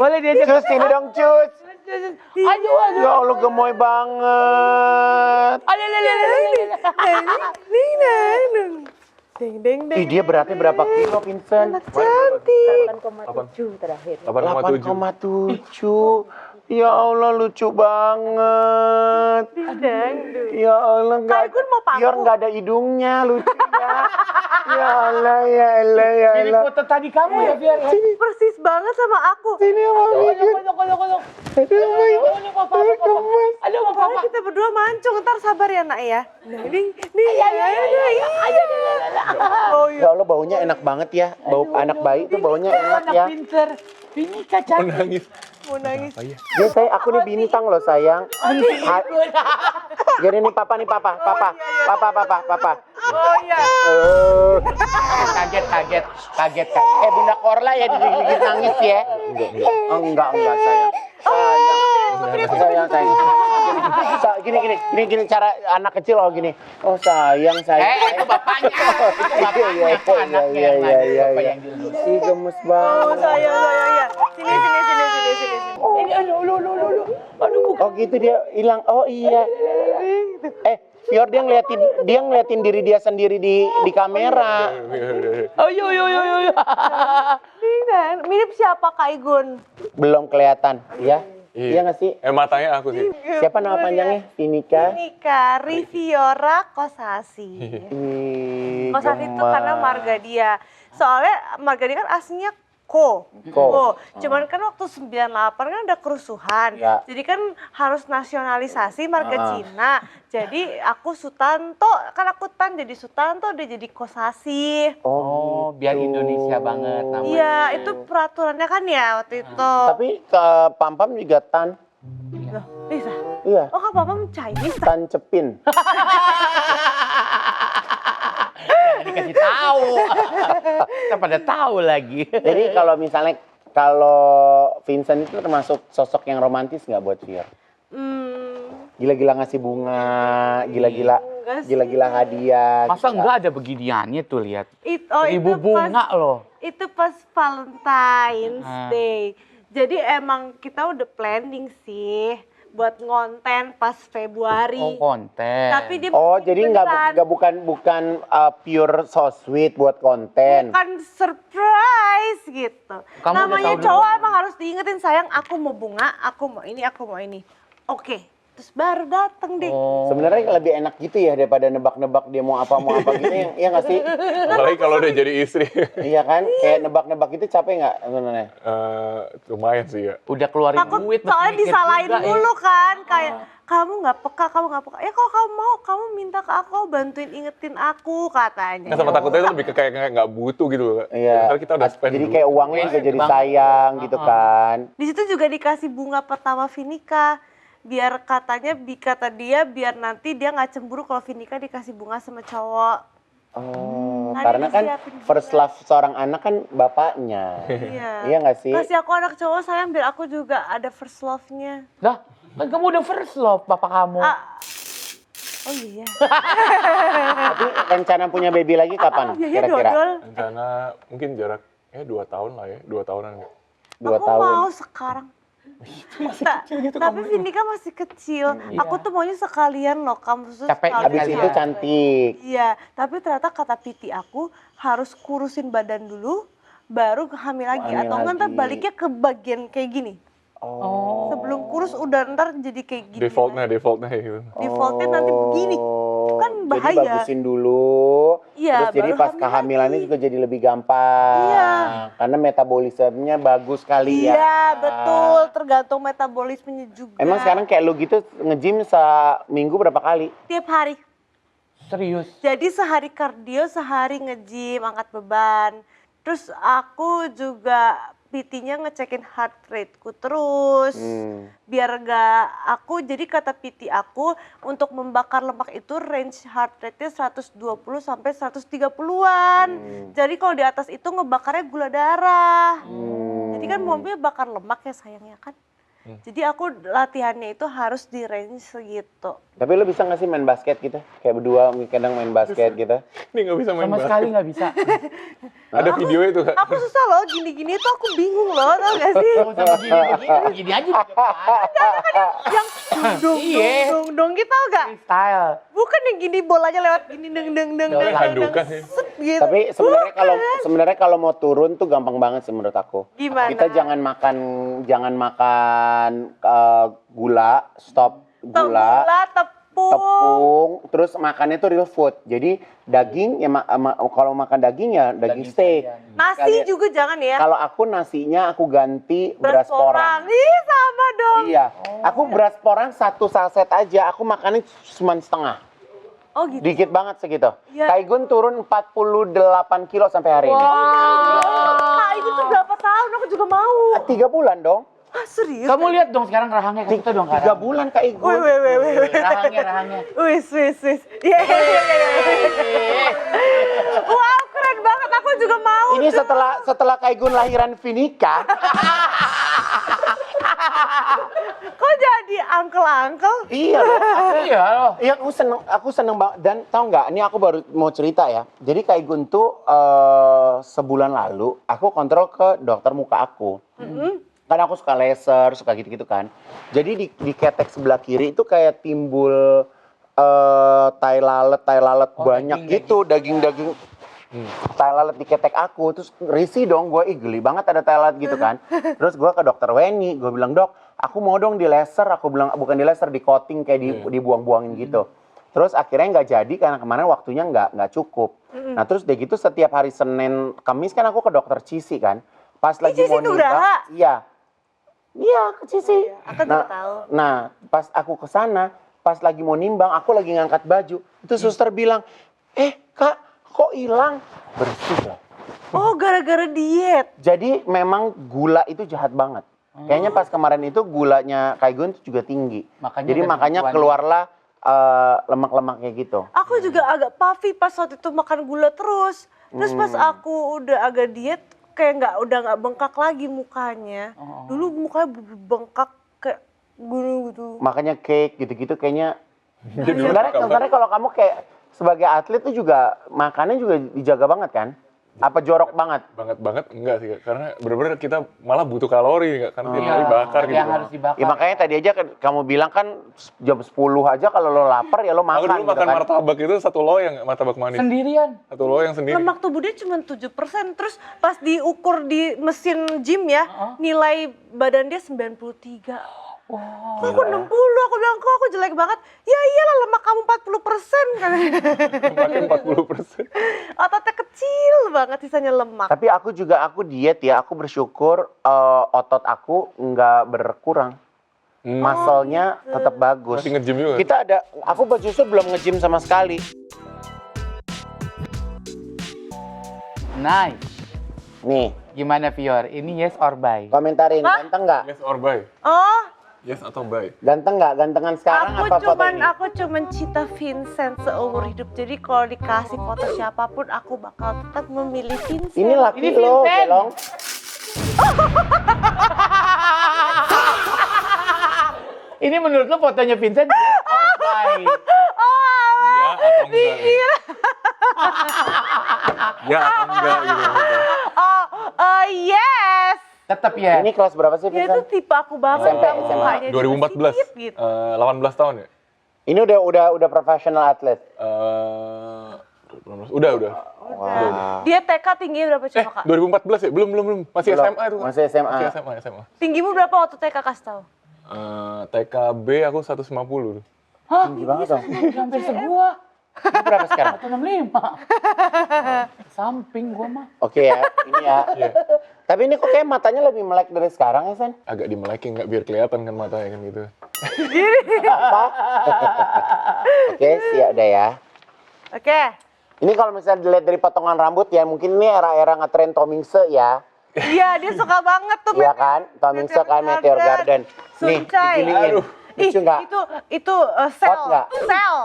Speaker 2: Boleh diajak.
Speaker 1: Cus, sini dong, Cus.
Speaker 2: Aduh.
Speaker 1: Ya Allah, gemoy banget.
Speaker 4: Deng deng deng.
Speaker 1: Ih, dia beratnya berapa kilo, Vincent?
Speaker 4: Cantik.
Speaker 5: 8,7 terakhir.
Speaker 3: 8,7.
Speaker 1: 8,7. Ya Allah, lucu banget. Ya Allah,
Speaker 4: Kaigun mau paku.
Speaker 1: Pior nggak ada hidungnya, lucu ya. Ya Allah, ya Allah, ya
Speaker 2: Ini
Speaker 1: Allah.
Speaker 2: foto tadi kamu ya biar.
Speaker 4: Persis banget sama aku.
Speaker 1: Sini sama Vincent.
Speaker 2: Kolok. Aduh,
Speaker 4: Pokoknya
Speaker 2: papa.
Speaker 4: kita berdua mancung, ntar sabar ya nak ya. Nih. Oh
Speaker 1: Ya Allah, baunya enak banget ya. Bau anak bayi tuh baunya enak ya.
Speaker 2: Pinter. Vinika
Speaker 3: Mau
Speaker 2: cantik.
Speaker 3: nangis.
Speaker 4: mau nangis.
Speaker 1: Ya, aku nih bintang loh, sayang. Jadi nih papa.
Speaker 4: Oh iya.
Speaker 1: Kaget. Bunda Korla ya digigit nangis ya? Enggak, sayang. Sayang. Gini cara anak kecil gini. Oh, sayang.
Speaker 2: Itu bapaknya. Itu anaknya yang lagi. Bapak yang dulu.
Speaker 1: Ih, gemes
Speaker 4: Oh
Speaker 1: banget.
Speaker 4: sayang ya. Sini.
Speaker 2: Aduh.
Speaker 1: Oh gitu dia hilang. Oh iya. Fior dia ngeliatin diri dia sendiri di kamera.
Speaker 2: Oh yo.
Speaker 4: Mirip siapa Kaigun?
Speaker 1: Belum kelihatan, ya? Iya nggak sih?
Speaker 3: Matanya aku sih.
Speaker 1: Siapa nama panjangnya? Vinika.
Speaker 4: Nika Riviora Kosasi.
Speaker 1: Ih,
Speaker 4: Kosasi itu
Speaker 1: gemas.
Speaker 4: karena marga dia. Soalnya marga dia kan aslinya Ko. Cuman kan waktu 98 kan ada kerusuhan.
Speaker 1: Ya.
Speaker 4: Jadi kan harus nasionalisasi marga Cina. Jadi aku Sutanto, kan aku Tan jadi Sutanto, dia jadi Kosasi.
Speaker 2: Oh, biar Indonesia banget namanya.
Speaker 4: Iya, itu peraturannya kan ya waktu itu.
Speaker 1: Tapi ke Pam juga Tan.
Speaker 4: Loh, bisa?
Speaker 1: Iya,
Speaker 4: Oh, Kak Papa Chinese.
Speaker 1: Tan Cepin.
Speaker 2: Dikasih tahu. Kita pada tahu lagi.
Speaker 1: Jadi kalau Vincent itu termasuk sosok yang romantis nggak buat Fior? Gila-gila ngasih bunga, gila-gila hadiah.
Speaker 2: Masa enggak ada beginiannya tuh lihat.
Speaker 4: itu
Speaker 2: Ribu bunga loh.
Speaker 4: Itu pas Valentine's
Speaker 2: Ah.
Speaker 4: Day. Jadi emang kita udah planning sih buat ngonten pas Februari.
Speaker 2: Oh, konten.
Speaker 4: Tapi dia
Speaker 1: Jadi nggak bukan pure so sweet buat konten.
Speaker 4: bukan surprise gitu.
Speaker 2: Kamu udah
Speaker 4: Namanya
Speaker 2: tahu
Speaker 4: cowok
Speaker 2: dulu.
Speaker 4: emang harus diingetin, sayang aku mau bunga, aku mau ini. Oke, terus baru dateng deh.
Speaker 2: Oh.
Speaker 1: Sebenarnya lebih enak gitu ya daripada nebak-nebak dia mau apa gitu ya, iya nggak sih?
Speaker 3: Apalagi kalau udah jadi istri.
Speaker 1: Iya kan? Kayak nebak-nebak itu capek nggak sebenarnya?
Speaker 3: Lumayan sih ya.
Speaker 2: Udah keluarin
Speaker 4: Takut
Speaker 2: duit. mesti
Speaker 4: soalnya
Speaker 2: mikir
Speaker 4: disalahin
Speaker 2: juga, ya.
Speaker 4: mulu kan, kayak kamu nggak peka. Ya kalau kamu mau, kamu minta ke aku, bantuin ingetin aku katanya.
Speaker 3: Kan sama takutnya itu lebih ke kayak nggak butuh gitu loh.
Speaker 1: Iya.
Speaker 3: Ntar kita udah spend
Speaker 1: Jadi
Speaker 3: dulu.
Speaker 1: kayak uangnya juga jadi
Speaker 2: Bang.
Speaker 1: sayang gitu kan.
Speaker 4: Di situ juga dikasih bunga pertama Vinika. Biar kata dia biar nanti dia nggak cemburu kalau Vinika dikasih bunga sama cowok.
Speaker 1: Oh,
Speaker 4: Tadi
Speaker 1: karena kan
Speaker 4: disiapin
Speaker 1: first love seorang anak kan bapaknya.
Speaker 4: Iya.
Speaker 1: Iya nggak sih?
Speaker 4: Kasih aku anak cowok sayang biar aku juga ada first love-nya.
Speaker 2: Lah, kan kamu udah first love bapak kamu.
Speaker 4: Oh iya.
Speaker 1: Tapi rencana punya baby lagi kapan
Speaker 4: Iya
Speaker 1: kira-kira?
Speaker 4: dodol.
Speaker 3: Rencana mungkin jarak 2 tahun lah ya, 2 tahunan nggak?
Speaker 1: 2
Speaker 4: Aku
Speaker 1: tahun.
Speaker 4: mau sekarang. Tapi Vindika masih kecil. Aku tuh maunya sekalian loh, kamu khusus
Speaker 2: Capek
Speaker 4: sekalian.
Speaker 1: Habis itu cantik.
Speaker 4: Iya, tapi ternyata kata PT aku harus kurusin badan dulu, baru hamil lagi.
Speaker 1: Hamil
Speaker 4: Atau ntar
Speaker 1: lagi.
Speaker 4: baliknya ke bagian kayak gini.
Speaker 1: Oh.
Speaker 4: Sebelum kurus udah ntar jadi kayak gini.
Speaker 3: Defaultnya gitu.
Speaker 4: Defaultnya nanti begini. Kan
Speaker 1: Jadi
Speaker 4: bahaya.
Speaker 1: bagusin dulu.
Speaker 4: Iya,
Speaker 1: Terus jadi
Speaker 4: baru
Speaker 1: pas
Speaker 4: hamil
Speaker 1: kehamilannya
Speaker 4: lagi.
Speaker 1: juga jadi lebih gampang.
Speaker 4: Iya.
Speaker 1: Karena metabolismenya bagus kali ya.
Speaker 4: Iya, betul. Tergantung metabolismenya juga.
Speaker 1: Emang sekarang kayak lu gitu nge-gym seminggu berapa kali?
Speaker 4: Tiap hari.
Speaker 2: Serius.
Speaker 4: Jadi sehari kardio, sehari nge-gym, angkat beban. Terus aku juga PT-nya ngecekin heart rate-ku terus. Biar gak aku, jadi kata PT aku untuk membakar lemak itu range heart rate-nya 120 sampai 130-an. Jadi kalau di atas itu ngebakarnya gula darah. Jadi kan mobil bakar lemak ya sayangnya kan. Jadi aku latihannya itu harus di range segitu.
Speaker 1: Tapi lu bisa nggak sih main basket gitu? Kayak berdua kadang main basket gitu.
Speaker 3: Ini nggak bisa main
Speaker 2: Sama
Speaker 3: basket.
Speaker 2: sekali nggak bisa.
Speaker 3: Ada video itu Kak.
Speaker 4: Aku susah loh, gini-gini tuh aku bingung loh, tau gak sih?
Speaker 2: Sama begini aja. di depan.
Speaker 4: Yang dong
Speaker 2: Iya.
Speaker 4: dong gitu tau gak?
Speaker 2: Freestyle.
Speaker 4: Bukan yang gini bolanya lewat gini deng
Speaker 3: Handukan sih.
Speaker 4: set gitu.
Speaker 1: Tapi sebenarnya kalau mau turun tuh gampang banget sih menurut aku.
Speaker 4: Gimana?
Speaker 1: Kita jangan makan gula, stop gula, tepung, terus makannya tuh real food. Jadi daging ya kalau makan daging ya daging steak.
Speaker 4: Nasi juga jangan ya.
Speaker 1: Kalau aku nasinya aku ganti beras porang.
Speaker 4: Ih sama dong.
Speaker 1: Iya, aku beras porang 1 saset aja, aku makannya cuma setengah.
Speaker 4: Oh gitu.
Speaker 1: Dikit banget segitu.
Speaker 4: Iya.
Speaker 1: Kaigun turun 48 kilo sampai hari ini.
Speaker 4: Kak itu tuh berapa tahun aku juga mau.
Speaker 1: 3 bulan dong.
Speaker 4: Ah serius?
Speaker 2: Kamu lihat dong sekarang rahangnya kayak gitu dong.
Speaker 1: 3 bulan Kak Igun.
Speaker 4: Wih.
Speaker 2: Rahangnya.
Speaker 4: Wis. Iya. Wow keren banget, aku juga mau.
Speaker 1: Ini setelah Kak Igun lahiran Vinika.
Speaker 4: Kok jadi uncle-uncle?
Speaker 1: Iya loh.
Speaker 2: Iya loh.
Speaker 1: Iya aku seneng banget. Dan tau nggak, ini aku baru mau cerita ya. Jadi Kak Igun tuh sebulan lalu aku kontrol ke dokter muka aku. Kan aku suka laser, suka gitu-gitu kan. Jadi di ketek sebelah kiri itu kayak timbul tai lalat banyak gitu, daging-daging tai lalat di ketek aku. Terus risih dong gue, geli banget ada tai lalat gitu kan. Terus gue ke dokter Weni, gue bilang, "Dok, aku mau dong di laser." Aku bilang, bukan di laser, di coating kayak dibuang-buangin gitu. Terus akhirnya nggak jadi karena kemarin waktunya nggak cukup. Nah terus deh gitu setiap hari Senin, Kamis kan aku ke dokter Cici kan. Pas lagi
Speaker 4: Cici
Speaker 1: mau
Speaker 4: Nugraha?
Speaker 1: nimbang, iya ke Cici.
Speaker 4: Aku juga tahu.
Speaker 1: Nah pas aku ke sana, pas lagi mau nimbang, aku lagi ngangkat baju. Itu suster bilang, Kak, kok hilang? Bersih lah.
Speaker 4: Oh gara-gara diet.
Speaker 1: Jadi memang gula itu jahat banget. Kayaknya pas kemarin itu gulanya Kaigun itu juga tinggi. Jadi makanya keluarlah lemak-lemaknya gitu.
Speaker 4: Aku juga agak puffy pas waktu itu makan gula terus. Terus pas aku udah agak diet, kayak udah nggak bengkak lagi mukanya. Dulu mukanya bengkak kayak gunung gitu.
Speaker 1: Makanya cake gitu-gitu kayaknya. Sebenarnya kalau kamu kayak sebagai atlet tuh juga makannya juga dijaga banget kan? Apa jorok banget?
Speaker 3: Banget enggak sih Kak. Karena bener-bener kita malah butuh kalori Kak. Karena tiap hari bakar gitu.
Speaker 2: Yang harus dibakar.
Speaker 1: Ya makanya tadi aja kamu bilang kan jam 10 aja kalau lo lapar ya lo makan
Speaker 3: Aku dulu
Speaker 1: gitu
Speaker 3: makan
Speaker 1: kan.
Speaker 3: martabak itu 1 loyang, martabak manis.
Speaker 2: Sendirian.
Speaker 3: 1 loyang sendiri.
Speaker 4: Lemak tubuh dia cuma 7%. Terus pas diukur di mesin gym ya, nilai badan dia 93. Kok aku 60, aku bilang kok aku jelek banget. Ya iyalah lemak kamu 40% kan.
Speaker 3: Makan 40%.
Speaker 4: Ototnya kecil banget, sisanya lemak.
Speaker 1: Tapi aku diet ya, aku bersyukur otot aku nggak berkurang. Muscle-nya tetap bagus.
Speaker 3: Masih nge-gym juga?
Speaker 1: Aku justru belum nge-gym sama sekali.
Speaker 2: Nice.
Speaker 1: Nih,
Speaker 2: Gimana Fior? Ini yes or bye?
Speaker 1: komentarin, ganteng nggak?
Speaker 3: Yes or bye?
Speaker 4: Oh,
Speaker 3: Yes atau bye?
Speaker 1: Ganteng nggak? Gantengan sekarang apa foto ini?
Speaker 4: aku cuman Cita Vincent seumur hidup. Jadi kalau dikasih foto siapapun aku bakal tetap memilih Vincent.
Speaker 1: Ini laki
Speaker 2: Ini
Speaker 1: lo,
Speaker 2: Vincent.
Speaker 1: Gelong.
Speaker 2: Ini menurut lo fotonya Vincent yes or bye?
Speaker 3: Ya atau enggak? Ya atau enggak gitu.
Speaker 4: Oh, yes.
Speaker 2: Tetap ya.
Speaker 1: Ini kelas berapa sih,
Speaker 4: Dia tuh
Speaker 1: Vincent?
Speaker 4: tipe aku banget.
Speaker 1: SMP,
Speaker 4: Kamu
Speaker 1: SMA.
Speaker 4: mukanya juga
Speaker 3: 2014,
Speaker 4: sipit gitu.
Speaker 3: 18 tahun ya?
Speaker 1: Ini udah profesional atlet.
Speaker 3: Udah.
Speaker 1: Wah.
Speaker 4: Dia TK tingginya berapa coba, Kak?
Speaker 3: 2014 ya? Belum. Masih
Speaker 1: Belum.
Speaker 3: SMA itu.
Speaker 1: Masih SMA.
Speaker 3: Masih SMA.
Speaker 4: Tinggimu berapa waktu TK, kasih tahu?
Speaker 3: TKB aku 150 tuh.
Speaker 2: Hah?
Speaker 1: Tinggi banget dong.
Speaker 2: Hampir segua.
Speaker 1: Ini berapa sekarang?
Speaker 2: 165. Samping gua mah.
Speaker 1: Oke ya, ini ya.
Speaker 3: Iya.
Speaker 1: Tapi ini kok kayak matanya lebih melek dari sekarang ya, Sen?
Speaker 3: Agak dimelekin nggak biar kelihatan kan matanya kan gitu.
Speaker 1: Oke, siap deh ya.
Speaker 4: Oke.
Speaker 1: Ini kalau misalnya dilihat dari potongan rambut ya, mungkin ini era-era ngetren Tomingse ya.
Speaker 4: Iya, dia suka banget tuh.
Speaker 1: Iya kan? Tomingse kan Meteor Garden. Nih,
Speaker 4: Suncai.
Speaker 1: diginiin.
Speaker 4: Ih,
Speaker 1: Lucu nggak?
Speaker 4: itu sel.
Speaker 1: Hot nggak?
Speaker 4: Sel.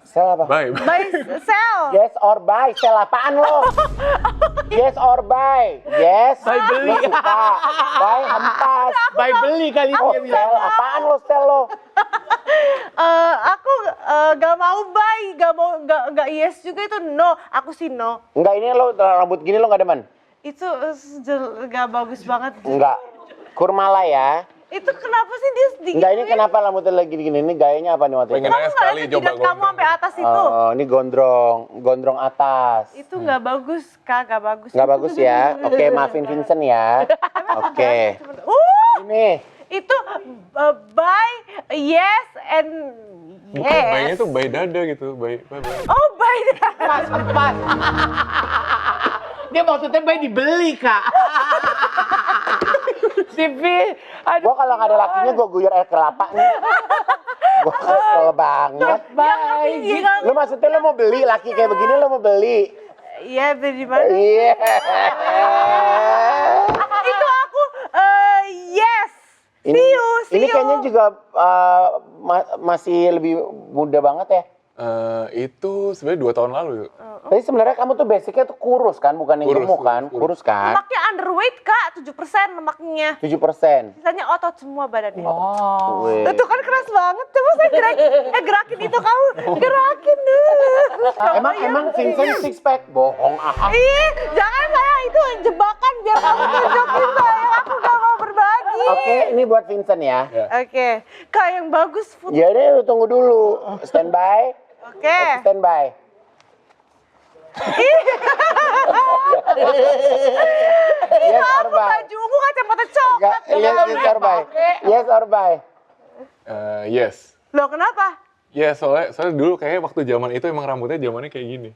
Speaker 1: Sel apa?
Speaker 3: Bye.
Speaker 4: By sel.
Speaker 1: Yes or buy? Sel apaan lo? Yes or buy? Yes.
Speaker 2: Buy beli.
Speaker 1: Lo suka. Buy hempas.
Speaker 2: Bye beli kali
Speaker 1: Oh,
Speaker 2: dia bilang.
Speaker 1: sel apaan lo? Sel lo?
Speaker 4: Aku gak mau buy, gak yes juga itu no. Aku sih no.
Speaker 1: Enggak, ini lo rambut gini lo nggak demen?
Speaker 4: Itu gak bagus banget.
Speaker 1: Enggak. Kurmala ya.
Speaker 4: Itu kenapa sih dia sedikit?
Speaker 1: Enggak, ini kenapa rambutnya lagi gini? Ini gayanya apa nih waktu itu?
Speaker 3: Pengen aja sekali coba
Speaker 4: jidat kamu sampai atas itu.
Speaker 1: Oh, ini gondrong atas.
Speaker 4: Itu nggak bagus, Kak, nggak bagus.
Speaker 1: Nggak bagus ya. Oke, maafin Vincent ya. Oke. Ini.
Speaker 4: Itu buy, yes, and
Speaker 3: Bukan
Speaker 4: yes.
Speaker 3: bayinya tuh bayi dada gitu, bayi.
Speaker 4: Oh, buy.
Speaker 2: Pas, pas. Dia maksudnya bayi dibeli, Kak. Sivi, aduh.
Speaker 1: Gua kalau nggak ada lakinya, gua guyur air kelapa nih. Gua kesel banget.
Speaker 2: Bayi.
Speaker 1: Lu maksudnya lu mau beli laki kayak begini, lu mau beli?
Speaker 4: Iya, beli di mana?
Speaker 1: Iya.
Speaker 4: Itu aku, yes.
Speaker 1: Ini,
Speaker 4: See
Speaker 1: ini
Speaker 4: you.
Speaker 1: kayaknya juga masih lebih muda banget ya.
Speaker 3: Itu sebenarnya 2 tahun lalu. Yuk.
Speaker 1: Tapi sebenarnya kamu tuh basicnya tuh kurus kan, bukan yang
Speaker 3: Kurus,
Speaker 1: gemuk kan?
Speaker 3: kurus.
Speaker 1: Kurus kan?
Speaker 4: Lemaknya underweight, Kak, 7% lemaknya.
Speaker 1: 7%.
Speaker 4: Sisanya otot semua badannya.
Speaker 2: Wow.
Speaker 1: Wih.
Speaker 4: Itu kan keras banget. Coba saya gerakin itu kamu. Gerakin deh.
Speaker 1: Emang Vincent six pack? Bohong ah.
Speaker 4: Ih, jangan saya itu jebakan biar kamu tunjukin saya. Aku gak mau berbagi.
Speaker 1: Oke, ini buat Vincent ya.
Speaker 3: Ya.
Speaker 4: Oke, Kak yang bagus food.
Speaker 1: Ya deh, lu tunggu dulu. Standby.
Speaker 4: Oke.
Speaker 1: Standby. Yes or
Speaker 4: Aku
Speaker 1: bye?
Speaker 4: baju ungu kacamata
Speaker 1: Enggak,
Speaker 4: coklat.
Speaker 1: yes or bye? Yes or bye?
Speaker 3: Yes.
Speaker 4: Loh kenapa?
Speaker 3: Ya soalnya dulu kayaknya waktu zaman itu emang rambutnya zamannya kayak gini.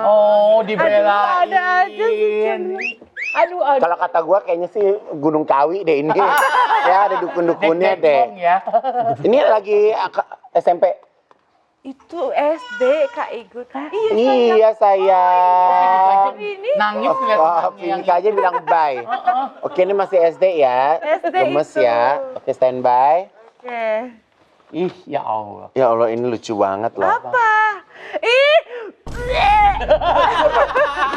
Speaker 2: Oh, dibelain.
Speaker 4: Aduh, ada aja sih,
Speaker 2: Aduh.
Speaker 1: Kalau kata gua kayaknya sih Gunung Kawi deh ini. Ya ada dukun-dukunnya
Speaker 2: Dek-dek
Speaker 1: deh.
Speaker 2: dong ya.
Speaker 1: Ini lagi SMP.
Speaker 4: Itu SD Kak Igun.
Speaker 1: Iya sayang.
Speaker 4: Ini
Speaker 2: Nangis lihat
Speaker 1: Oh,
Speaker 2: anaknya yang
Speaker 1: Vinka aja bilang bye. Oke, ini masih SD ya.
Speaker 4: SD
Speaker 1: Gemes
Speaker 4: itu.
Speaker 1: ya. Oke, standby.
Speaker 4: Oke.
Speaker 2: Ih, ya Allah.
Speaker 1: Ya Allah, ini lucu banget loh.
Speaker 4: Apa? Ih.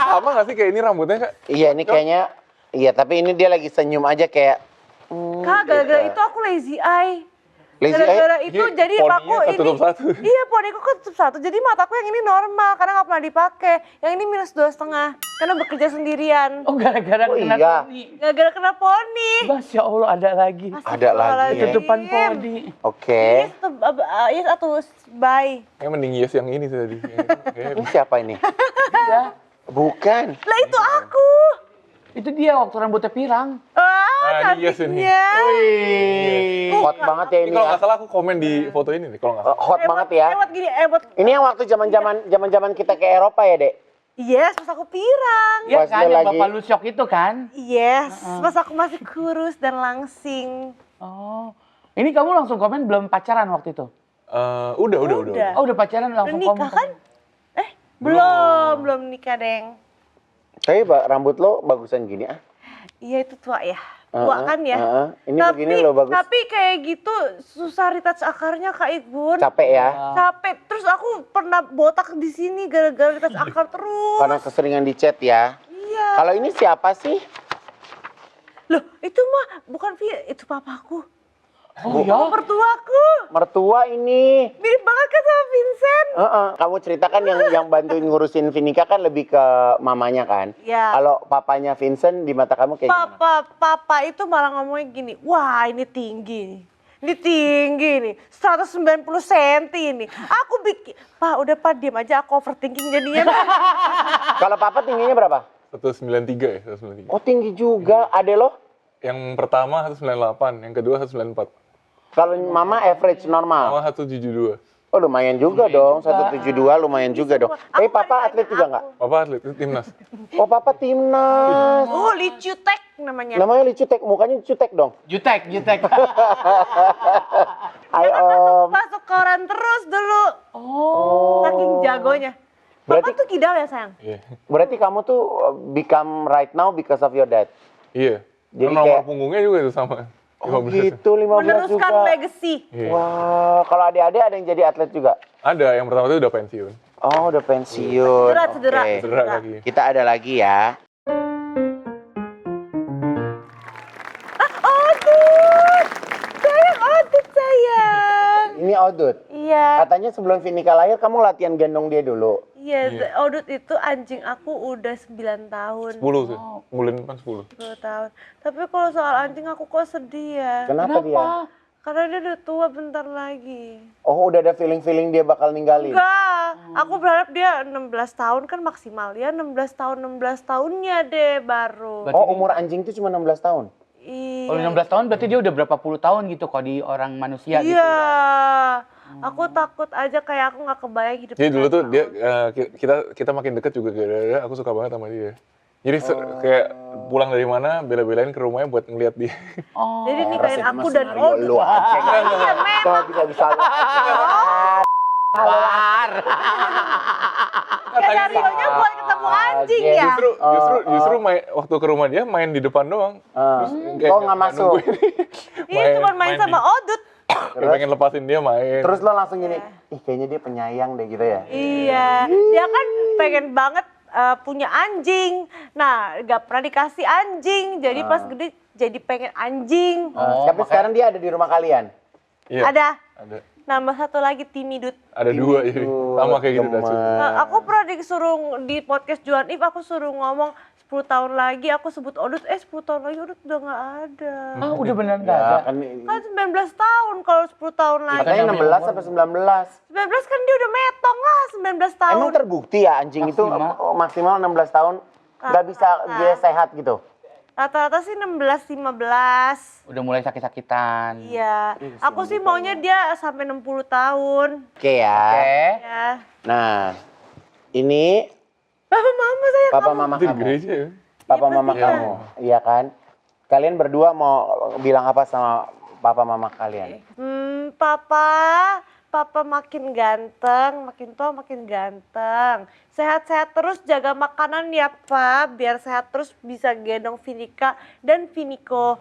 Speaker 3: Sama nggak sih kayak ini rambutnya Kak?
Speaker 1: Iya, ini kayaknya. Iya, tapi ini dia lagi senyum aja kayak.
Speaker 4: Kak, gara-gara itu aku lazy eye.
Speaker 1: Lazy
Speaker 4: Gara-gara
Speaker 1: eye.
Speaker 4: itu
Speaker 3: Jadi
Speaker 4: jadi
Speaker 3: poninya
Speaker 4: aku ini.
Speaker 3: ketutup satu.
Speaker 4: Iya, poniku ketutup satu. Jadi mataku yang ini normal karena nggak pernah dipakai. Yang ini -2,5 karena bekerja sendirian.
Speaker 2: Oh, gara-gara
Speaker 1: Oh,
Speaker 2: kena
Speaker 1: iya.
Speaker 2: poni.
Speaker 4: Gara-gara kena poni.
Speaker 2: Masya Allah, ada lagi.
Speaker 1: Ada lagi ya.
Speaker 2: Tutupan poni.
Speaker 1: Oke.
Speaker 4: Yes atau bye.
Speaker 3: Kayak mending yes yang ini sih tadi.
Speaker 1: Ini siapa ini?
Speaker 2: Ya.
Speaker 1: Bukan.
Speaker 4: Lah itu aku.
Speaker 2: Itu dia waktu rambutnya pirang.
Speaker 3: Nah, ini yes ini.
Speaker 4: cantiknya.
Speaker 2: Wih.
Speaker 1: Hot banget ya
Speaker 3: Ini
Speaker 1: ini
Speaker 3: kalau
Speaker 1: ya.
Speaker 3: nggak salah aku komen di foto ini nih kalau nggak salah.
Speaker 1: Hot banget ya.
Speaker 4: Lewat gini, buat
Speaker 1: Ini yang waktu zaman-zaman kita ke Eropa ya, Dek?
Speaker 4: yes, pas aku pirang.
Speaker 2: Ya
Speaker 1: Pas
Speaker 2: kan,
Speaker 1: dia
Speaker 2: yang
Speaker 1: lagi-
Speaker 2: Bapak lu shock itu kan?
Speaker 4: Yes, pas aku masih kurus dan langsing.
Speaker 2: Oh. Ini kamu langsung komen belum pacaran waktu itu?
Speaker 3: Udah.
Speaker 2: Oh, udah pacaran
Speaker 4: Udah
Speaker 2: langsung
Speaker 4: nikah
Speaker 2: komen.
Speaker 4: kan? Belum nikah, Deng.
Speaker 1: Tapi bagus lo bagusan gini ah.
Speaker 4: Iya itu tua ya. Tua kan ya.
Speaker 1: Ini begini lo bagus.
Speaker 4: Tapi kayak gitu susah retouch akarnya Kak Igun.
Speaker 1: Capek ya.
Speaker 4: Capek. Terus aku pernah botak di sini gara-gara retouch akar terus.
Speaker 1: Karena keseringan di chat ya.
Speaker 4: Iya.
Speaker 1: Kalau ini siapa sih?
Speaker 4: Loh, itu mah bukan Via, itu papaku.
Speaker 2: Oh ya?
Speaker 4: Mertuaku.
Speaker 1: Mertua ini.
Speaker 4: Mirip banget kan sama Vincent.
Speaker 1: Kamu ceritakan yang bantuin ngurusin Vinika kan lebih ke mamanya kan?
Speaker 4: Iya.
Speaker 1: Kalau papanya Vincent di mata kamu kayak gimana?
Speaker 4: Papa itu malah ngomongnya gini, wah ini tinggi nih. Ini tinggi nih, 190 cm ini. Aku bikin, Pak udah Pak diam aja, aku overthinking jadinya.
Speaker 1: Kalau papa tingginya berapa?
Speaker 3: 193 ya, 193.
Speaker 1: Oh tinggi juga. Ade lo?
Speaker 3: Yang pertama 198, yang kedua 194.
Speaker 1: Kalau mama average normal?
Speaker 3: Sama 172.
Speaker 1: Oh lumayan juga dong, 172 lumayan juga dong. Tapi papa atlet juga nggak?
Speaker 3: Papa atlet itu timnas.
Speaker 1: Oh papa timnas.
Speaker 4: Oh, Lee Chutek namanya.
Speaker 1: Namanya Licutek, mukanya Cutek dong.
Speaker 2: Jutek.
Speaker 1: Hai
Speaker 4: Dia kan
Speaker 1: om.
Speaker 4: masuk koran terus dulu.
Speaker 2: Oh.
Speaker 4: Saking jagonya.
Speaker 1: Berarti-
Speaker 4: Papa tuh kidal ya sayang?
Speaker 3: Iya.
Speaker 1: Berarti kamu tuh become right now because of your dad.
Speaker 3: Iya.
Speaker 1: Jadi
Speaker 3: Jadi nomor
Speaker 1: kayak-
Speaker 3: punggungnya juga itu sama.
Speaker 1: Oh
Speaker 3: 15.
Speaker 1: gitu, 15
Speaker 4: Meneruskan
Speaker 1: juga.
Speaker 4: legacy.
Speaker 3: Iya.
Speaker 1: Wah, kalau adik-adik ada yang jadi atlet juga?
Speaker 3: Ada, yang pertama itu udah pensiun.
Speaker 1: Oh, udah pensiun.
Speaker 4: Cedera.
Speaker 1: Oke.
Speaker 3: Cedera lagi.
Speaker 1: Kita ada lagi ya.
Speaker 4: Odut! Sayang, Odut sayang.
Speaker 1: Ini Odut.
Speaker 4: Iya,
Speaker 1: Katanya sebelum Vinika lahir kamu latihan gendong dia dulu.
Speaker 4: iya. Odut itu anjing aku udah 9 tahun.
Speaker 3: 10 sih. Bulan depan 10.
Speaker 4: 10 tahun. Tapi kalau soal anjing aku kok sedih ya.
Speaker 1: Kenapa dia?
Speaker 4: Karena dia udah tua bentar lagi.
Speaker 1: Oh, udah ada feeling-feeling dia bakal ninggalin.
Speaker 4: Enggak, aku berharap dia 16 tahun kan maksimal ya. 16 tahunnya deh baru.
Speaker 1: Oh, umur anjing itu cuma 16 tahun.
Speaker 4: Iya.
Speaker 2: Kalau 16 tahun berarti dia udah berapa puluh tahun gitu kok di orang manusia gitu.
Speaker 4: Iya. Aku takut aja kayak aku nggak kebayang hidup.
Speaker 3: Jadi dulu tuh
Speaker 4: sama
Speaker 3: dia kita makin deket juga gara-gara aku suka banget sama dia. Jadi kayak pulang dari mana bela-belain ke rumahnya buat ngeliat dia.
Speaker 2: Oh.
Speaker 4: Jadi nikahin aku dan
Speaker 1: Lu aja. Kok bisa lu
Speaker 2: Kelar.
Speaker 4: Skenario-nya buat ketemu anjing ya.
Speaker 3: Justru waktu ke rumah dia main di depan doang.
Speaker 1: Kok nggak masuk?
Speaker 4: Iya, cuma main sama Odut.
Speaker 3: Pengen lepasin dia main.
Speaker 1: Terus lo langsung gini, ih kayaknya dia penyayang deh gitu ya.
Speaker 4: Iya, dia kan pengen banget punya anjing. Nah, gak pernah dikasih anjing. Jadi pas gede jadi pengen anjing.
Speaker 1: Tapi sekarang dia ada di rumah kalian.
Speaker 3: Iya.
Speaker 4: Ada.
Speaker 3: Ada.
Speaker 4: Nambah satu lagi Timidut.
Speaker 3: Ada dua jadi sama kayak gitu Dacu.
Speaker 4: Aku pernah disuruh di podcast Juan If, aku suruh ngomong 10 tahun lagi aku sebut Odut, 10 tahun lagi Odut udah gak ada.
Speaker 2: Ah, udah beneran nggak ada.
Speaker 1: Kan
Speaker 4: Kan 19 tahun kalau 10 tahun lagi.
Speaker 1: katanya 16 sampai 19.
Speaker 4: 19 kan dia udah metong lah 19 tahun.
Speaker 1: Emang terbukti ya anjing itu maksimal 16 tahun nggak bisa dia sehat gitu.
Speaker 4: Rata-rata sih 16-15.
Speaker 2: Udah mulai sakit-sakitan.
Speaker 4: Iya. Aku sih maunya dia sampai 60 tahun.
Speaker 1: Oke ya.
Speaker 2: Oke.
Speaker 4: Ya.
Speaker 1: Nah, ini
Speaker 4: Papa mama saya.
Speaker 1: papa mama
Speaker 3: Itu di
Speaker 1: kamu.
Speaker 3: gereja ya.
Speaker 1: Papa mama kamu, iya kan? Kalian berdua mau bilang apa sama papa mama kalian?
Speaker 4: Papa makin ganteng, makin tua makin ganteng. Sehat-sehat terus, jaga makanan ya Pak, biar sehat terus bisa gendong Vinika dan Viniko.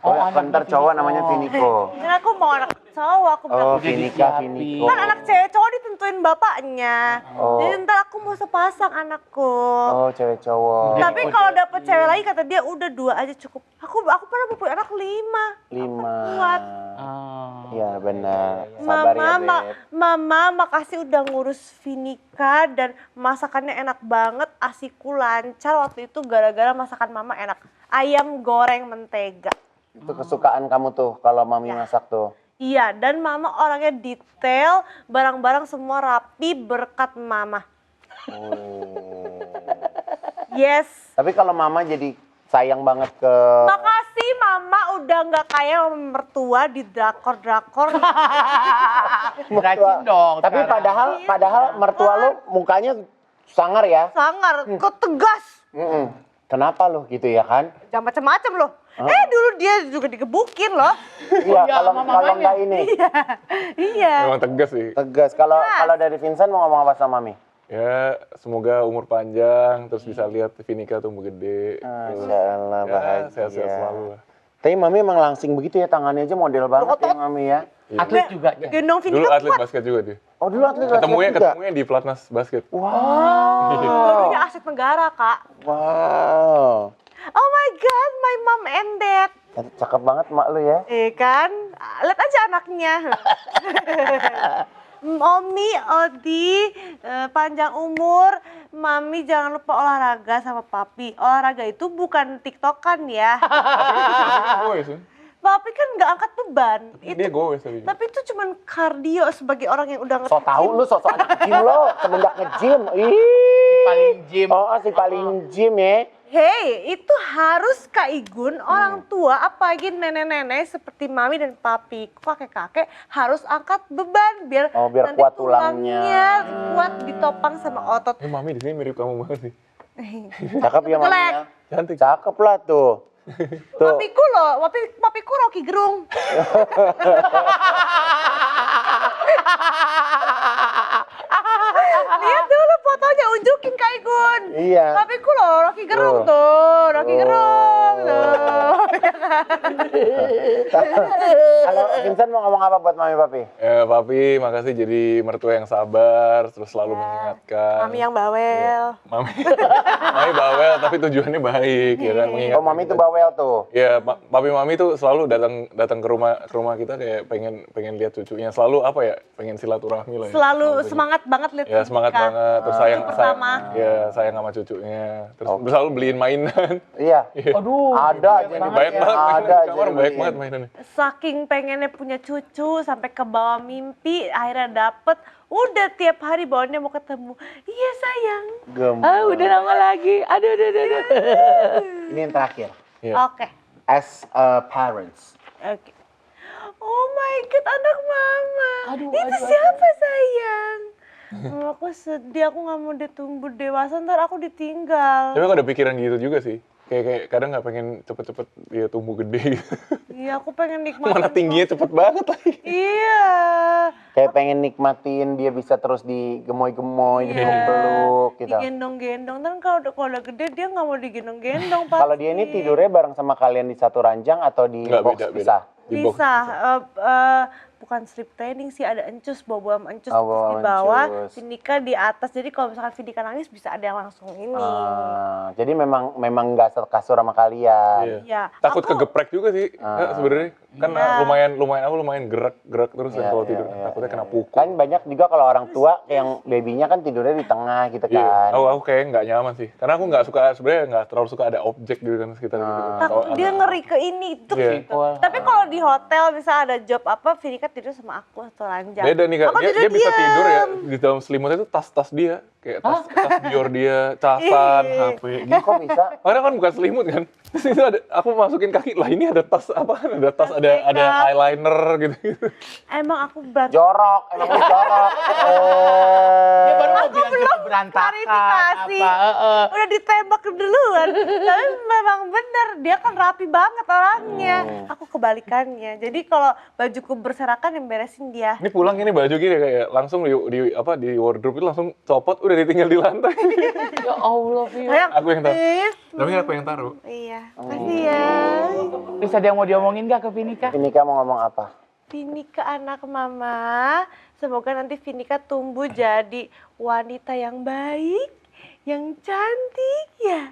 Speaker 1: Oh, ntar cowok namanya Viniko.
Speaker 4: Kan aku mau anak cowok, aku bilang.
Speaker 1: Oh, Vinika, Viniko.
Speaker 4: Kan anak cewek cowok ditentuin bapaknya.
Speaker 1: Oh.
Speaker 4: Jadi ntar aku mau sepasang anakku.
Speaker 1: Oh, cewek cowok.
Speaker 4: Tapi kalau dapet cewek lagi kata dia udah 2 aja cukup. Aku pernah punya anak 5.
Speaker 1: 5.
Speaker 4: Kuat.
Speaker 2: Ah.
Speaker 1: Iya benar. Sabar ya, Beb.
Speaker 4: Mama makasih udah ngurus Vinika dan masakannya enak banget, asiku lancar waktu itu gara-gara masakan mama enak. Ayam goreng mentega.
Speaker 1: Itu kesukaan kamu tuh kalau mami masak tuh.
Speaker 4: Iya, dan mama orangnya detail, barang-barang semua rapi berkat mama.
Speaker 1: Oh.
Speaker 4: Yes.
Speaker 1: Tapi kalau mama jadi sayang banget ke
Speaker 4: Makasih mama udah nggak kayak mertua di drakor-drakor.
Speaker 2: Rajin dong.
Speaker 1: Tapi
Speaker 2: sekarang.
Speaker 1: padahal mertua lo mukanya sangar ya.
Speaker 4: Sangar, kok tegas.
Speaker 1: Kenapa lo gitu ya kan?
Speaker 4: Jangan macam-macam loh. Dulu dia juga digebukin loh.
Speaker 1: Iya,
Speaker 2: iya,
Speaker 1: kalau
Speaker 2: sama
Speaker 1: kalau
Speaker 2: mamanya.
Speaker 1: nggak ini
Speaker 4: Iya.
Speaker 3: Memang tegas sih.
Speaker 1: tegas. Kalau dari Vincent mau ngomong apa sama mami?
Speaker 3: Ya semoga umur panjang terus bisa lihat Vinika tumbuh gede. Terus,
Speaker 1: Masya Allah,
Speaker 3: ya,
Speaker 1: bahagia.
Speaker 3: sehat-sehat selalu lah.
Speaker 1: Tapi mami emang langsing begitu ya, tangannya aja model banget ya mami ya.
Speaker 2: Atlet juga. ya?
Speaker 4: Gendong
Speaker 3: Dulu
Speaker 4: Vinika
Speaker 3: atlet
Speaker 4: kuat.
Speaker 3: basket juga dia.
Speaker 1: Oh dulu atlet basket juga?
Speaker 3: Ketemunya di pelatnas basket.
Speaker 1: Wow.
Speaker 4: Dua-duanya aset negara kak.
Speaker 1: Wow.
Speaker 4: Oh my god, my mom and dad.
Speaker 1: Cakep banget mak lu ya.
Speaker 4: Kan, Lihat aja anaknya. Momi, Odi, panjang umur, Mami jangan lupa olahraga sama Papi. Olahraga itu bukan tiktokan ya.
Speaker 3: Goes kan?
Speaker 4: Papi kan nggak angkat beban.
Speaker 3: Dia goes tadi.
Speaker 4: Tapi itu cuman kardio sebagai orang yang udah
Speaker 1: So tahu lu sosok anak gym lo semenjak nge-gym. Ih.
Speaker 2: Paling gym.
Speaker 1: Oh, si paling gym ya.
Speaker 4: Hei, itu harus Kak Igun, orang tua, apalagi nenek-nenek seperti Mami dan Papi, kakek-kakek harus angkat beban biar,
Speaker 1: Biar
Speaker 4: nanti
Speaker 1: kuat tulangnya.
Speaker 4: kuat ditopang sama otot.
Speaker 3: Mami di sini mirip kamu banget sih.
Speaker 1: Cakep ya
Speaker 4: Jelek.
Speaker 1: mamanya.
Speaker 3: Cantik.
Speaker 1: Cakep lah tuh. Tuh.
Speaker 4: Papiku loh, papiku Rocky Gerung. Lihat dulu fotonya, unjukin Kak Igun.
Speaker 1: Iya.
Speaker 4: Papiku loh, Rocky Gerung
Speaker 1: Tuh.
Speaker 4: tuh, Rocky Gerung tuh.
Speaker 1: Kalau Vincent mau ngomong apa buat Mami Papi?
Speaker 3: Papi, makasih jadi mertua yang sabar, terus selalu mengingatkan.
Speaker 4: Mami yang bawel.
Speaker 3: Mami, Mami bawel tapi tujuannya baik ya kan, mengingatkan.
Speaker 1: Oh, Mami tuh bawel tuh.
Speaker 3: Ya, Papi Mami tuh selalu datang ke rumah kita kayak pengen lihat cucunya, selalu apa ya, pengen silaturahmi lah ya.
Speaker 4: Selalu
Speaker 3: pengen-
Speaker 4: semangat banget lihat
Speaker 3: Ya semangat
Speaker 4: Tika.
Speaker 3: banget, terus sayang,
Speaker 4: pertama.
Speaker 3: sayang sama cucunya, terus selalu beliin mainan.
Speaker 1: Iya.
Speaker 2: Aduh.
Speaker 1: Ada aja
Speaker 3: Ini
Speaker 1: nih.
Speaker 3: baik banget mainan
Speaker 1: Ada
Speaker 3: di
Speaker 1: aja
Speaker 3: kamar,
Speaker 1: nih.
Speaker 3: baik banget mainannya.
Speaker 4: Saking pengennya punya cucu sampai ke bawah mimpi, akhirnya dapet. Udah tiap hari bawaannya mau ketemu. Iya sayang.
Speaker 2: Udah lama lagi. Aduh.
Speaker 1: Ini yang terakhir.
Speaker 3: Iya.
Speaker 4: Oke.
Speaker 1: As parents.
Speaker 4: Oke. Oh my god, anak mama. Itu siapa sayang? Aku sedih, aku nggak mau dia tumbuh dewasa, ntar aku ditinggal.
Speaker 3: Tapi aku ada pikiran gitu juga sih. Kayak kadang nggak pengen cepet-cepet dia tumbuh gede gitu.
Speaker 4: Iya, aku pengen nikmatin.
Speaker 3: Mana tingginya cepet banget lagi.
Speaker 4: Iya.
Speaker 1: Kayak pengen nikmatin dia bisa terus digemoy-gemoy,
Speaker 4: Iya.
Speaker 1: dipeluk gitu.
Speaker 4: Digendong-gendong, dan kalau udah gede dia nggak mau digendong-gendong pasti.
Speaker 1: Kalau dia ini tidurnya bareng sama kalian di satu ranjang atau di
Speaker 3: Nggak,
Speaker 1: box
Speaker 3: beda.
Speaker 1: pisah?
Speaker 3: Di box
Speaker 4: bisa, bukan sleep training sih, ada encus, bawa encus
Speaker 1: Oh,
Speaker 4: terus
Speaker 1: bawa
Speaker 4: di bawah,
Speaker 1: encus.
Speaker 4: Vindika di atas. Jadi kalau misalkan Vindika nangis bisa ada yang langsung ini.
Speaker 1: Jadi memang nggak sekasur sama kalian.
Speaker 4: Ya,
Speaker 3: Takut
Speaker 4: aku-
Speaker 3: kegeprek juga sih sebenarnya. Kan
Speaker 4: Iya.
Speaker 3: lumayan aku gerak terus kan
Speaker 1: Iya,
Speaker 3: kalau
Speaker 1: iya,
Speaker 3: tidur.
Speaker 1: iya,
Speaker 3: Takutnya
Speaker 1: iya,
Speaker 3: kena
Speaker 1: iya.
Speaker 3: pukul.
Speaker 1: Kan banyak juga kalau orang tua yang babynya kan tidurnya di tengah gitu
Speaker 3: Iya,
Speaker 1: kan.
Speaker 3: aku kayak nggak nyaman sih. Karena aku nggak suka, sebenarnya nggak terlalu suka ada objek gitu kan sekitar gitu.
Speaker 4: takut dia ngeri ke ini terus
Speaker 3: Iya.
Speaker 4: gitu. Tapi kalau di hotel misalnya ada job apa, Vindika tidur sama aku satu ranjang.
Speaker 3: Beda nih Kak,
Speaker 4: Aku
Speaker 3: dia bisa
Speaker 4: diem.
Speaker 3: tidur ya, di dalam selimutnya itu tas-tas dia. Kayak tas Dior dia, casan, HP gitu.
Speaker 1: Kok bisa?
Speaker 3: Karena kan bukan selimut kan. Terus itu ada, aku masukin kaki, lah ini ada tas apa? Ada tas, ada
Speaker 4: makeup.
Speaker 3: eyeliner gitu.
Speaker 4: Emang aku berat.
Speaker 1: Jorok, emang lu jorok.
Speaker 2: Dia baru mau bilang kita berantakan
Speaker 4: klarifikasi.
Speaker 2: apa.
Speaker 4: Udah ditembak duluan. Tapi memang bener, dia kan rapi banget orangnya. Aku kebalikannya. Jadi kalau bajuku berserakan yang beresin dia.
Speaker 3: Ini pulang ini baju gini kayak langsung di wardrobe itu langsung copot, udah ditinggal di lantai.
Speaker 2: Ya Allah, Vin.
Speaker 4: Sayang,
Speaker 3: Aku yang taruh.
Speaker 4: please.
Speaker 3: Tapi aku yang taruh.
Speaker 4: Iya, makasih ya.
Speaker 2: Bisa ada yang mau diomongin gak ke Vindika?
Speaker 1: Vindika mau ngomong apa?
Speaker 4: Vindika anak mama, semoga nanti Vindika tumbuh jadi wanita yang baik, yang cantik ya.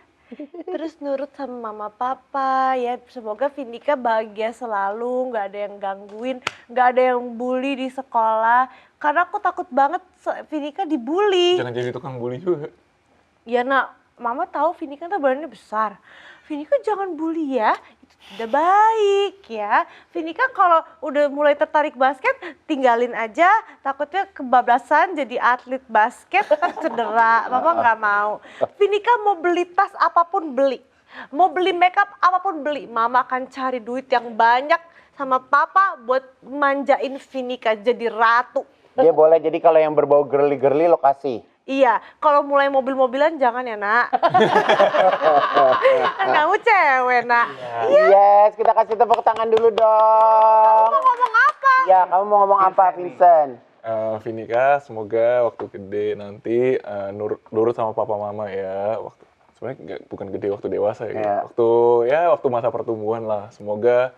Speaker 4: Terus nurut sama mama papa ya. Semoga Vindika bahagia selalu, nggak ada yang gangguin, nggak ada yang bully di sekolah. Karena aku takut banget Vindika dibully.
Speaker 3: Jangan jadi tukang bully juga.
Speaker 4: Ya nak, mama tahu Vindika tuh badannya besar. Vindika jangan bully ya, itu tidak baik ya. Vindika kalau udah mulai tertarik basket, tinggalin aja. Takutnya kebablasan jadi atlet basket kan cedera. Mama nggak mau. Vindika mau beli tas apapun beli. Mau beli makeup apapun beli. Mama akan cari duit yang banyak sama papa buat manjain Vindika jadi ratu.
Speaker 1: Dia boleh jadi kalau yang berbau girly-girly lo kasih.
Speaker 4: Iya, kalau mulai mobil-mobilan jangan ya nak. Kan kamu cewek nak.
Speaker 1: Yes, kita kasih tepuk tangan dulu dong.
Speaker 4: Mau ngomong apa?
Speaker 1: Ya, kamu mau ngomong apa, Vincent?
Speaker 3: Vindika, semoga waktu gede nanti nurut sama papa mama ya. Sebenarnya bukan gede, waktu dewasa ya.
Speaker 1: Iya.
Speaker 3: Waktu masa pertumbuhan lah. Semoga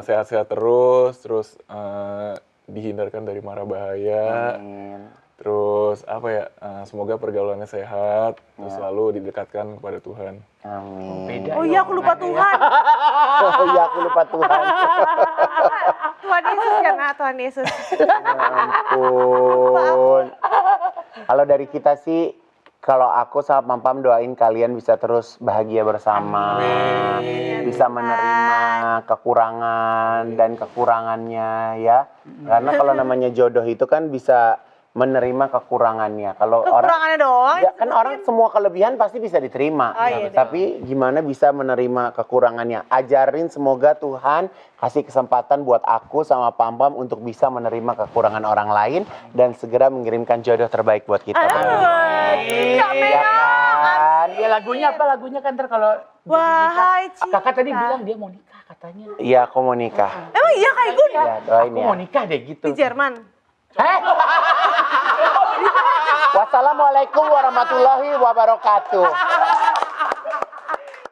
Speaker 3: sehat-sehat terus dihindarkan dari mara bahaya.
Speaker 1: Amin.
Speaker 3: Terus apa ya? Semoga pergaulannya sehat, terus selalu didekatkan kepada Tuhan.
Speaker 1: Amin.
Speaker 2: Beda
Speaker 4: Oh
Speaker 2: ya
Speaker 4: iya aku lupa
Speaker 2: omongannya ya.
Speaker 4: Tuhan.
Speaker 1: Oh iya, aku lupa Tuhan.
Speaker 4: Tuhan Tuhan Yesus ya, nah Tuhan Yesus.
Speaker 1: Ampun. Kalau dari kita sih, kalau aku sama Pam doain kalian bisa terus bahagia bersama, bisa menerima kekurangan dan kekurangannya ya. Karena kalau namanya jodoh itu kan bisa menerima kekurangannya. Kalau orang
Speaker 4: Kekurangannya doang.
Speaker 1: ya kan orang semua kelebihan pasti bisa diterima.
Speaker 4: Oh, iya,
Speaker 1: Tapi gimana bisa menerima kekurangannya? Ajarin, semoga Tuhan kasih kesempatan buat aku sama Pam-Pam untuk bisa menerima kekurangan orang lain dan segera mengirimkan jodoh terbaik buat kita.
Speaker 4: Kak
Speaker 1: Ya
Speaker 4: Mea.
Speaker 1: kan?
Speaker 2: Ya lagunya apa? Lagunya kan ntar kalau
Speaker 4: Wahai cinta.
Speaker 2: kakak tadi bilang dia mau nikah katanya.
Speaker 1: Iya, aku mau nikah.
Speaker 4: Emang iya kayak gue
Speaker 1: Ya, doain
Speaker 2: Aku
Speaker 1: ya.
Speaker 2: mau nikah deh gitu.
Speaker 4: di Jerman.
Speaker 1: Wassalamualaikum warahmatullahi wabarakatuh.